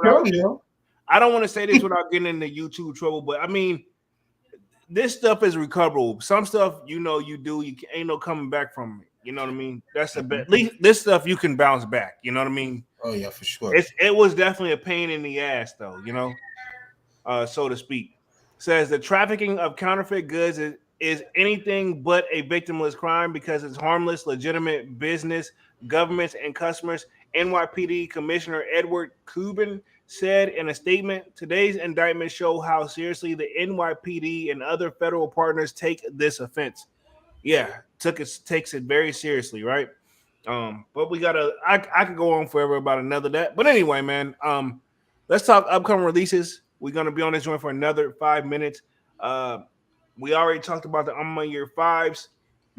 B: I don't want to say this without getting into YouTube trouble, but I mean, this stuff is recoverable. Some stuff, you do, you ain't no coming back from it. You know what I mean? That's at least this stuff you can bounce back. You know what I mean?
C: Oh yeah, for sure.
B: It was definitely a pain in the ass, though. So to speak. Says the trafficking of counterfeit goods is anything but a victimless crime because it's harmless, legitimate business, governments, and customers. NYPD Commissioner Edward Cuban said in a statement, today's indictments show how seriously the NYPD and other federal partners take this offense. Yeah, takes it very seriously, right? But we gotta. I could go on forever about another that. But anyway, man. Let's talk upcoming releases. We're gonna be on this joint for another 5 minutes. Uh, we already talked about the I'm on year fives.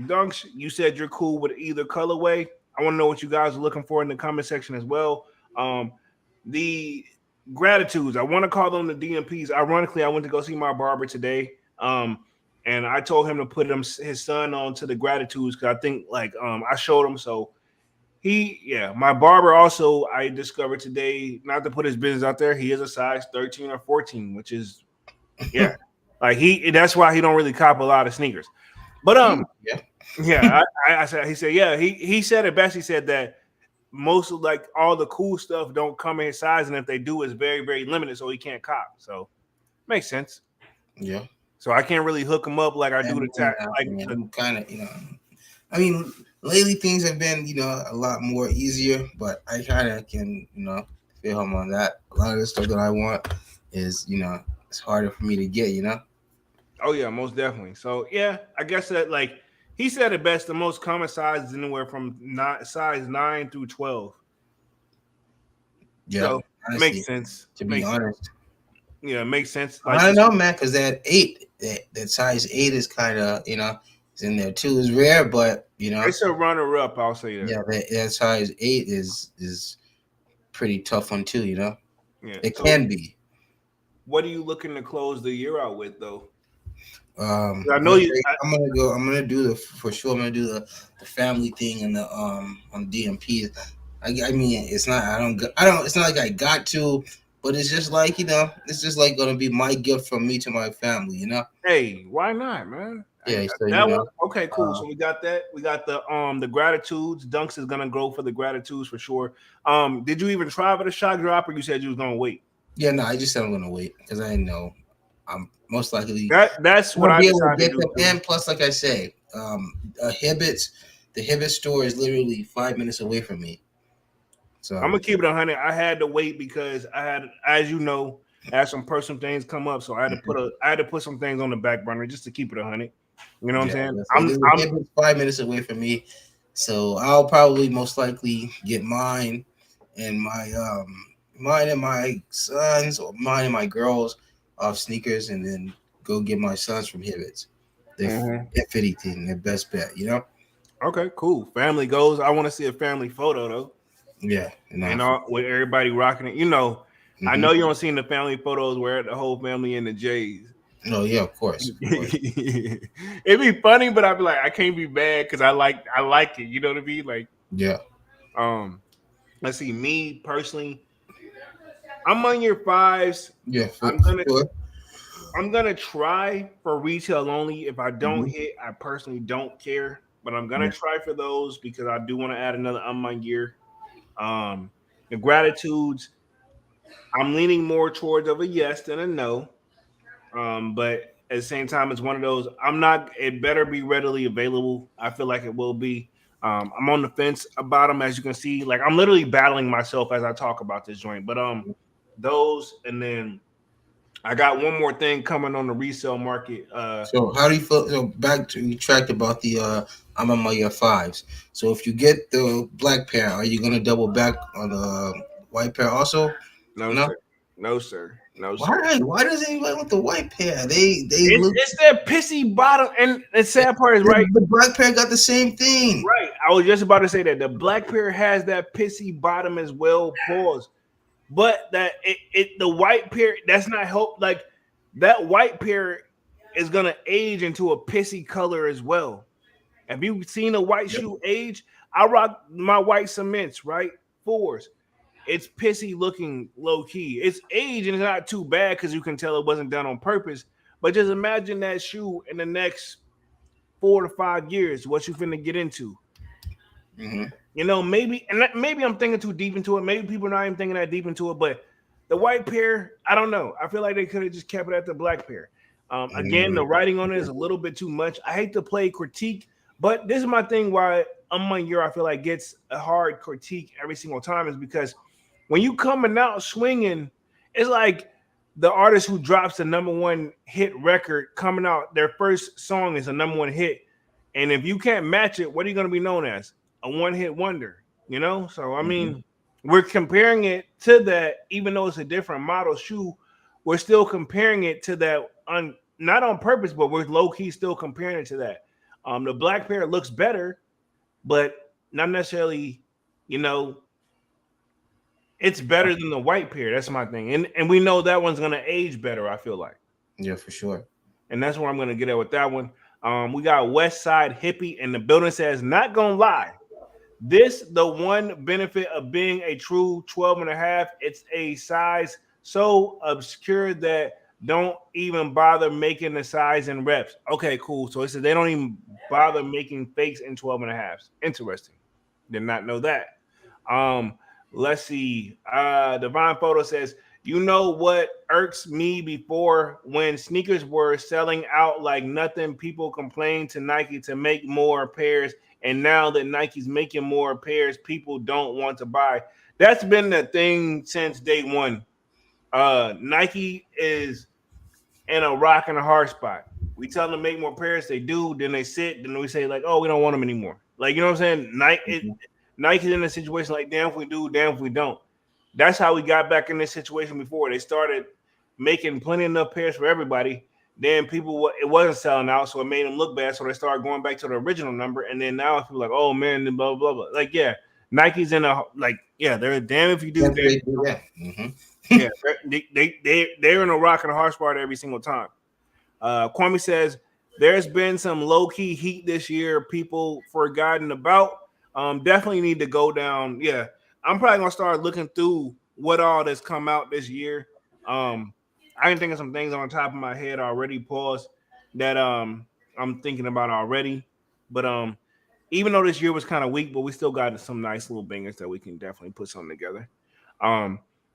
B: Dunks, you said you're cool with either colorway. I want to know what you guys are looking for in the comment section as well. The gratitudes, I want to call them the DMPs. Ironically, I went to go see my barber today. And I told him to put his son on to the gratitudes because I think I showed him. So my barber also, I discovered today, not to put his business out there, he is a size 13 or 14, which is that's why he don't really cop a lot of sneakers. But I said he said it best. He said that most of all the cool stuff don't come in his size, and if they do, it's very, very limited, so he can't cop. So makes sense.
C: Yeah.
B: So I can't really hook him up like I do the tag.
C: Kind of, I mean, lately things have been, a lot more easier, but I kind of can, feel him on that. A lot of the stuff that I want is, it's harder for me to get,
B: Oh yeah, most definitely. So yeah, I guess that he said it best. The most common size is anywhere from size 9 through 12.
C: Yeah,
B: so
C: honestly,
B: makes sense.
C: To be honest,
B: yeah, it makes sense.
C: I don't know, man, because that 8, that size 8 is kind of, it's in there too. It's rare, but
B: it's a runner up. I'll say that.
C: Yeah, that size 8 is pretty tough one too. Yeah, it can be.
B: What are you looking to close the year out with, though?
C: I know you. I'm gonna do for sure. I'm gonna do the family thing and the on DMP. I mean, it's not. I don't. It's not like I got to, but it's just like it's just like gonna be my gift from me to my family.
B: Hey, why not, man?
C: Yeah. So,
B: okay, cool. So we got that. We got the gratitudes. Dunks is gonna go for the gratitudes for sure. Did you even try for the shock drop, or you said you was gonna wait?
C: Yeah, no, I just said I'm gonna wait because I know I'm most likely
B: that's what I decided to do.
C: And plus, like I say, the Hibbett store is literally 5 minutes away from me. So
B: I'm gonna keep it 100. I had to wait because I had, as you know, had some personal things come up, so I had to put some things on the back burner just to keep it 100. You know what I'm saying?
C: I'm 5 minutes away from me, so I'll probably most likely get mine and my sons or mine and my girls off sneakers, and then go get my sons from Hibbett's. They're 50 their best bet,
B: Okay, cool. Family goes. I want to see a family photo though.
C: Yeah,
B: and with everybody rocking it. I know you don't see the family photos where the whole family in the J's.
C: No, yeah, of course.
B: It'd be funny, but I'd be like, I can't be bad because I like it. You know what I mean? Like,
C: yeah.
B: Let's see. Me personally, I'm on year 5s.
C: Yeah,
B: I'm gonna try for retail only. If I don't hit, I personally don't care. But I'm gonna try for those because I do want to add another on my year. The gratitudes, I'm leaning more towards of a yes than a no. But at the same time, it's one of those. It better be readily available. I feel like it will be. I'm on the fence about them, as you can see. Like I'm literally battling myself as I talk about this joint. But those, and then I got one more thing coming on the resale market.
C: So how do you feel? So back to you tracked about the I'm on my year 5s. So if you get the black pair, are you gonna double back on the white pair also?
B: No, sir.
C: Why? Why does anybody want the white pair?
B: It's that pissy bottom, and the sad part is right.
C: The black pair got the same thing.
B: Right. I was just about to say that the black pair has that pissy bottom as well. Pause. But that the white pair, that's not help. Like that white pair is gonna age into a pissy color as well. Have you seen a white shoe age? I rock my white cements, right? 4s. It's pissy looking low key. It's age and it's not too bad because you can tell it wasn't done on purpose. But just imagine that shoe in the next 4 to 5 years, what you finna get into. Maybe I'm thinking too deep into it. Maybe people are not even thinking that deep into it. But the white pair, I don't know. I feel like they could have just kept it at the black pair. Again, the writing on it is a little bit too much. I hate to play critique, but this is my thing why my year I feel like gets a hard critique every single time is because when you coming out swinging, it's like the artist who drops the number one hit record coming out, their first song is a number one hit. And if you can't match it, what are you going to be known as? A one hit wonder, you know? So, I mean, we're comparing it to that, even though it's a different model shoe, we're still comparing it to that, not on purpose, but we're low key still comparing it to that. The black pair looks better, but not necessarily, you know, it's better than the white pair. That's my thing. And we know that one's gonna age better, I feel like.
C: Yeah, for sure.
B: And that's where I'm gonna get at with that one. We got West Side Hippie, and the building says, not gonna lie. This the one benefit of being a true 12 and a half. It's a size so obscure that don't even bother making the size in reps. Okay, cool. So it says they don't even bother making fakes in 12 and a halves. Interesting. Did not know that. Let's see. Divine Photo says, you know what irks me before when sneakers were selling out like nothing, people complained to Nike to make more pairs. And now that Nike's making more pairs, people don't want to buy. That's been the thing since day one. Nike is in a rock and a hard spot. We tell them to make more pairs, they do, then they sit, then we say, like, oh, we don't want them anymore. Like, you know what I'm saying? Nike's in a situation like, damn if we do, damn if we don't. That's how we got back in this situation before. They started making plenty enough pairs for everybody. Then people, it wasn't selling out, so it made them look bad. So they started going back to the original number. And then now people are like, oh man, blah, blah, blah. Like, yeah, Nike's in a, like, yeah, they're damn if you do. Yeah, yeah, they're in a rock and a hard spot every single time. Kwame says, there's been some low-key heat this year people forgotten about. Definitely need to go down. Yeah, I'm probably gonna start looking through what all that's come out this year. I can think of some things on top of my head already, pause, that I'm thinking about already. But even though this year was kind of weak, but we still got some nice little bangers that we can definitely put something together.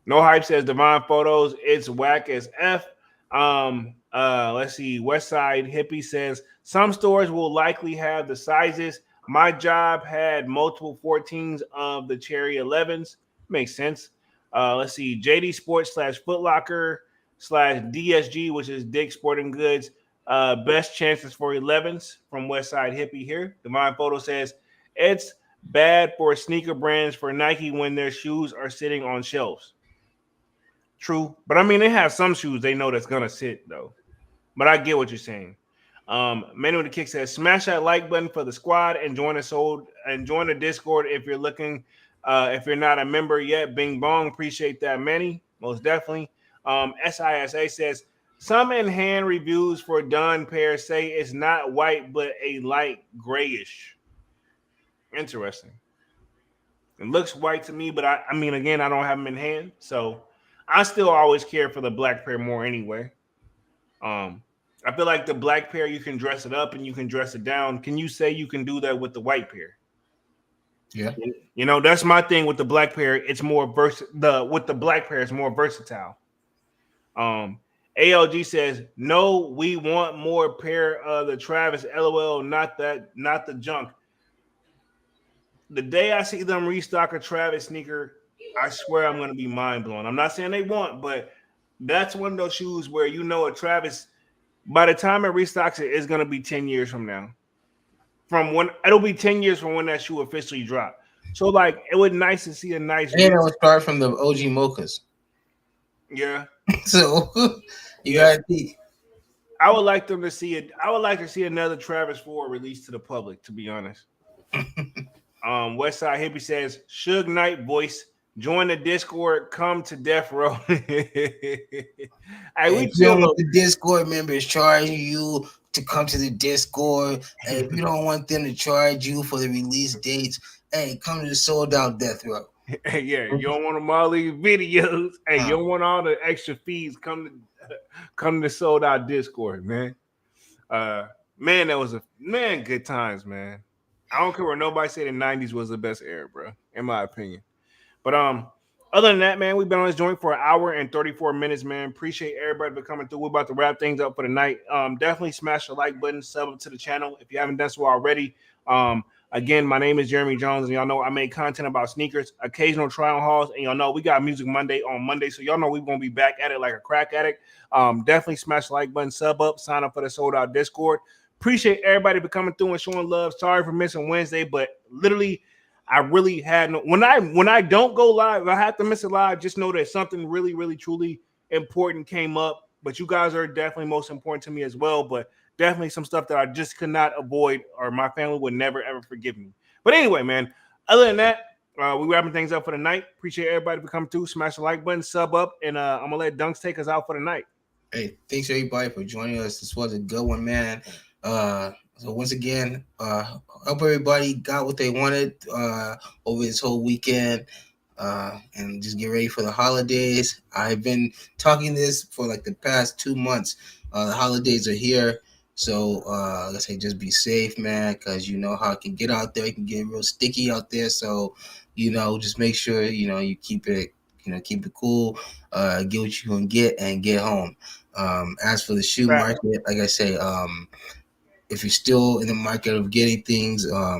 B: No Hype says Divine Photos, it's whack as F. Let's see. Westside Hippie says some stores will likely have the sizes. My job had multiple 14s of the Cherry 11s. Makes sense. Let's see. JD Sports / Foot Locker / DSG, which is Dick Sporting Goods. Best chances for 11s from Westside Hippie here. Divine Photo says it's bad for sneaker brands for Nike when their shoes are sitting on shelves. True, but I mean they have some shoes they know that's gonna sit though. But I get what you're saying. Manu with the Kick says smash that like button for the squad and join the Discord if you're looking. If you're not a member yet, Bing Bong, appreciate that, Manny, most definitely. SISA says some in-hand reviews for done pairs say it's not white but a light grayish. Interesting. It looks white to me, but I mean again I don't have them in hand, so. I still always care for the black pair more anyway. I feel like the black pair, you can dress it up and you can dress it down. Can you say you can do that with the white pair?
C: Yeah.
B: You know, that's my thing with the black pair. It's more with the black pair, it's more versatile. ALG says, no, we want more pair of the Travis. LOL, not the junk. The day I see them restock a Travis sneaker, I swear I'm going to be mind blown. I'm not saying they won't, but that's one of those shoes where you know a Travis, by the time it restocks it, it's going to be 10 years from now. It'll be 10 years from when that shoe officially dropped. So, like, it would nice to see a nice.
C: And it would start from the OG Mochas.
B: Yeah.
C: So, you got to.
B: I would like them to see it. I would like to see another Travis 4 released to the public, to be honest. Westside Hippie says, Suge Knight voice. Join the Discord. Come to Death Row.
C: If you don't want the Discord members charging you to come to the Discord, and if you don't want them to charge you for the release dates, hey, come to the Sold Out Death Row.
B: Yeah, you don't want them all these videos. Hey, you don't want all the extra fees. Come to the Sold Out Discord, man. Man, that was good times, man. I don't care what nobody say the 90s was the best era, bro, in my opinion. But Other than that, man, we've been on this joint for an hour and 34 minutes, man. Appreciate everybody for coming through. We're about to wrap things up for the night. Definitely smash the like button, sub up to the channel if you haven't done so already. Again, my name is Jeremy Jones, and y'all know I make content about sneakers, occasional try on hauls, and y'all know we got Music Monday on Monday, so y'all know we're gonna be back at it like a crack addict. Definitely smash the like button, sub up, sign up for the Sold Out Discord. Appreciate everybody for coming through and showing love. Sorry for missing Wednesday, but literally I really had no when I don't go live, I have to miss it live. Just know that something really, really, truly important came up. But you guys are definitely most important to me as well. But definitely some stuff that I just could not avoid, or my family would never ever forgive me. But anyway, man. Other than that, we wrapping things up for the night. Appreciate everybody for coming through. Smash the like button, sub up, and I'm gonna let Dunks take us out for the night.
C: Hey, thanks everybody for joining us. This was a good one, man. So once again, hope everybody got what they wanted over this whole weekend, and just get ready for the holidays. I've been talking this for like the past 2 months. The holidays are here, so let's say just be safe, man, because you know how it can get out there. It can get real sticky out there. So just make sure you keep it cool. Get what you can get and get home. As for the shoe market, like I say, if you're still in the market of getting things, I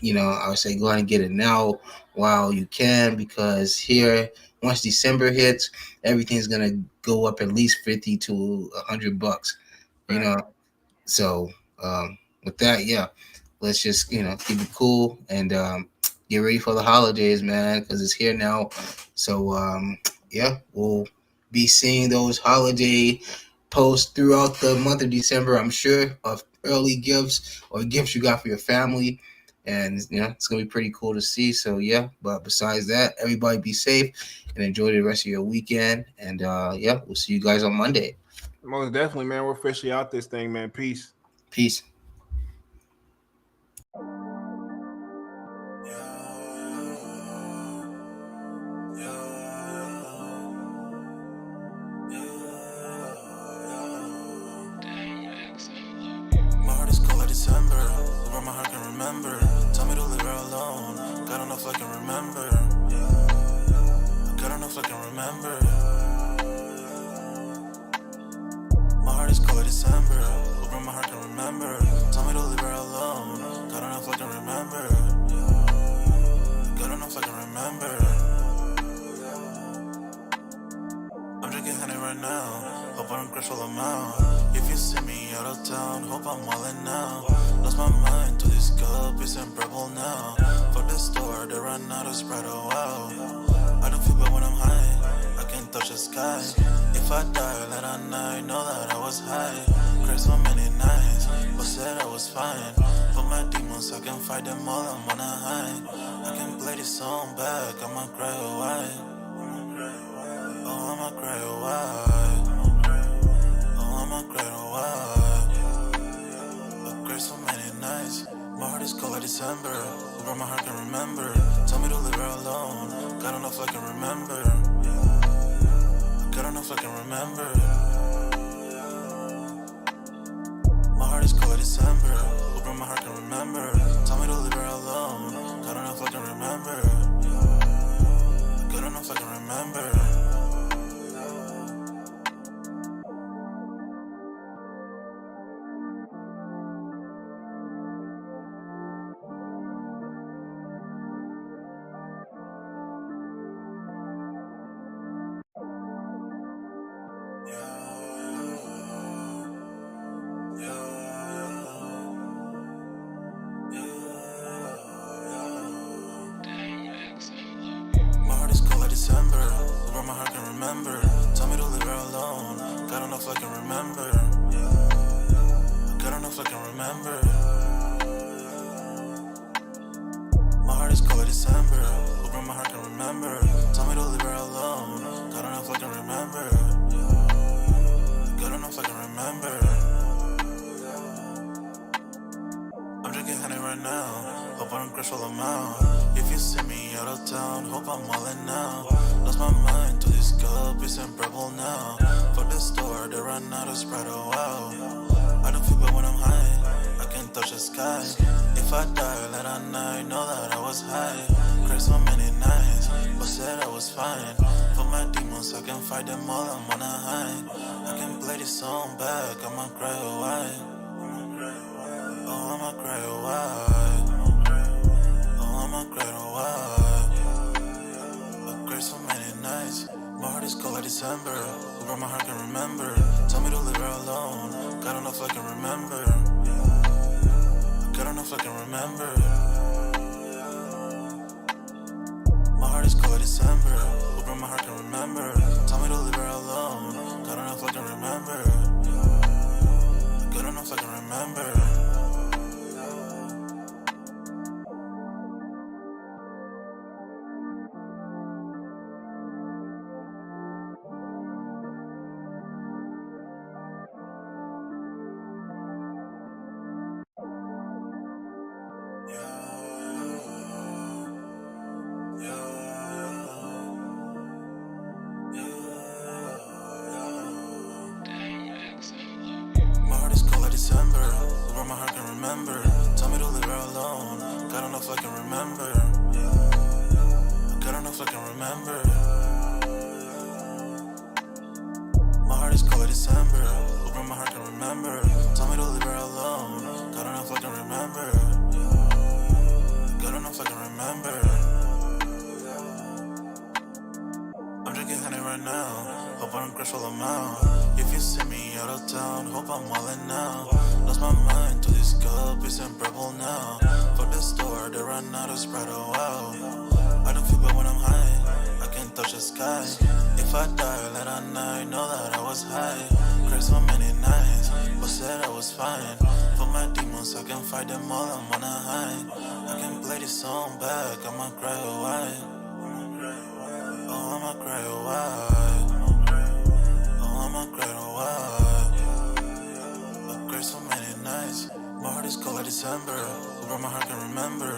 C: would say go ahead and get it now while you can, because here, once December hits, everything's gonna go up at least $50 to $100. So with that, yeah, let's just keep it cool and get ready for the holidays, man, because it's here now. So yeah, we'll be seeing those holiday posts throughout the month of December, I'm sure, of early gifts or gifts you got for your family. And it's gonna be pretty cool to see. So yeah, but besides that, everybody be safe and enjoy the rest of your weekend. And yeah, we'll see you guys on Monday.
B: Most definitely, man. We're officially out this thing, man. Peace.
C: Peace.
A: December, where my heart can remember. Tell me to leave her alone. God don't know if I can remember. God don't know if I can remember. My heart is cold like December, where my heart can remember. Tell me to leave her alone. God don't know if I can remember. God don't know if I can remember. I'm drinking honey right now. Hope I don't crash all I'm out. If you see me out of town, hope I'm wildin' now. Lost my mind to this cup, it's unbearable now. For the store, they run out of Sprite, oh wow. I don't feel bad when I'm high, I can't touch the sky. If I die late at night, know that I was high. Cried so many nights, but said I was fine. But my demons, I can fight them all, I'm on a high. I can play this song back, I'ma cry a while. Oh, I'ma cry a while. I'ma cry a while. I cried so many nights. My heart is cold like December, where my heart can remember. Tell me to leave her alone. God don't know if I can remember. God don't know if I can remember. My heart is cold like December, where my heart can remember. Tell me to leave her alone. God don't know if I can remember. God don't know if I can remember. December, where my heart can remember. Tell me to leave her alone. God don't know if I can remember. God don't know if I can remember. My heart is cold like December, where my heart can remember. Tell me to leave her alone. God don't know if I can remember. God don't know if I can remember. I'm drinking honey right now. Hope I don't crash all I'm out. If you see me out of town, hope I'm wildin' now. Lost my mind to this cup, it's unbearable now. For the store, they run out of Sprite, oh wow. I don't feel bad when I'm high, I can't touch the sky. If I die late at night, know that I was high. Cried so many nights, but said I was fine. For my demons, I can fight them all, I'm on a high. I can play this song back, I'ma cry a while. Oh, I'ma cry a while. Oh, I'ma cry a while. I cried so many nights. My heart is cold like December. Who my heart can remember? Tell me to leave her alone. God don't know if I can remember. God don't know if I can remember. My heart is cold like December. Who my heart can remember? Tell me to leave her alone. God don't know if I can remember. God don't know if I can remember. My heart is cold like December. Who my heart can remember? Tell me to leave her alone. God don't know if I can remember. God don't know if I can remember. My heart is cold like December. Who my heart can remember? Tell me to leave her alone. God don't know if I can remember. God don't know if I can remember. I'm drinking honey right now. Hope I don't crash while I'm out. If you see me out of town, hope I'm wildin' now. Lost my mind to this cup, it's unbearable now. Fuck the store, they run out of Sprite, oh wow. I don't feel bad when I'm high, I can't touch the sky. If I die late at night, know that I was high. Cried so many nights, but said I was fine. For my demons, I can fight them all, I'm on a high. I can play this song back, I'ma cry a while. Oh, I'ma cry a while. Oh, I'ma cry a while. I cried so many nights. My heart is cold like December. Who my heart can remember?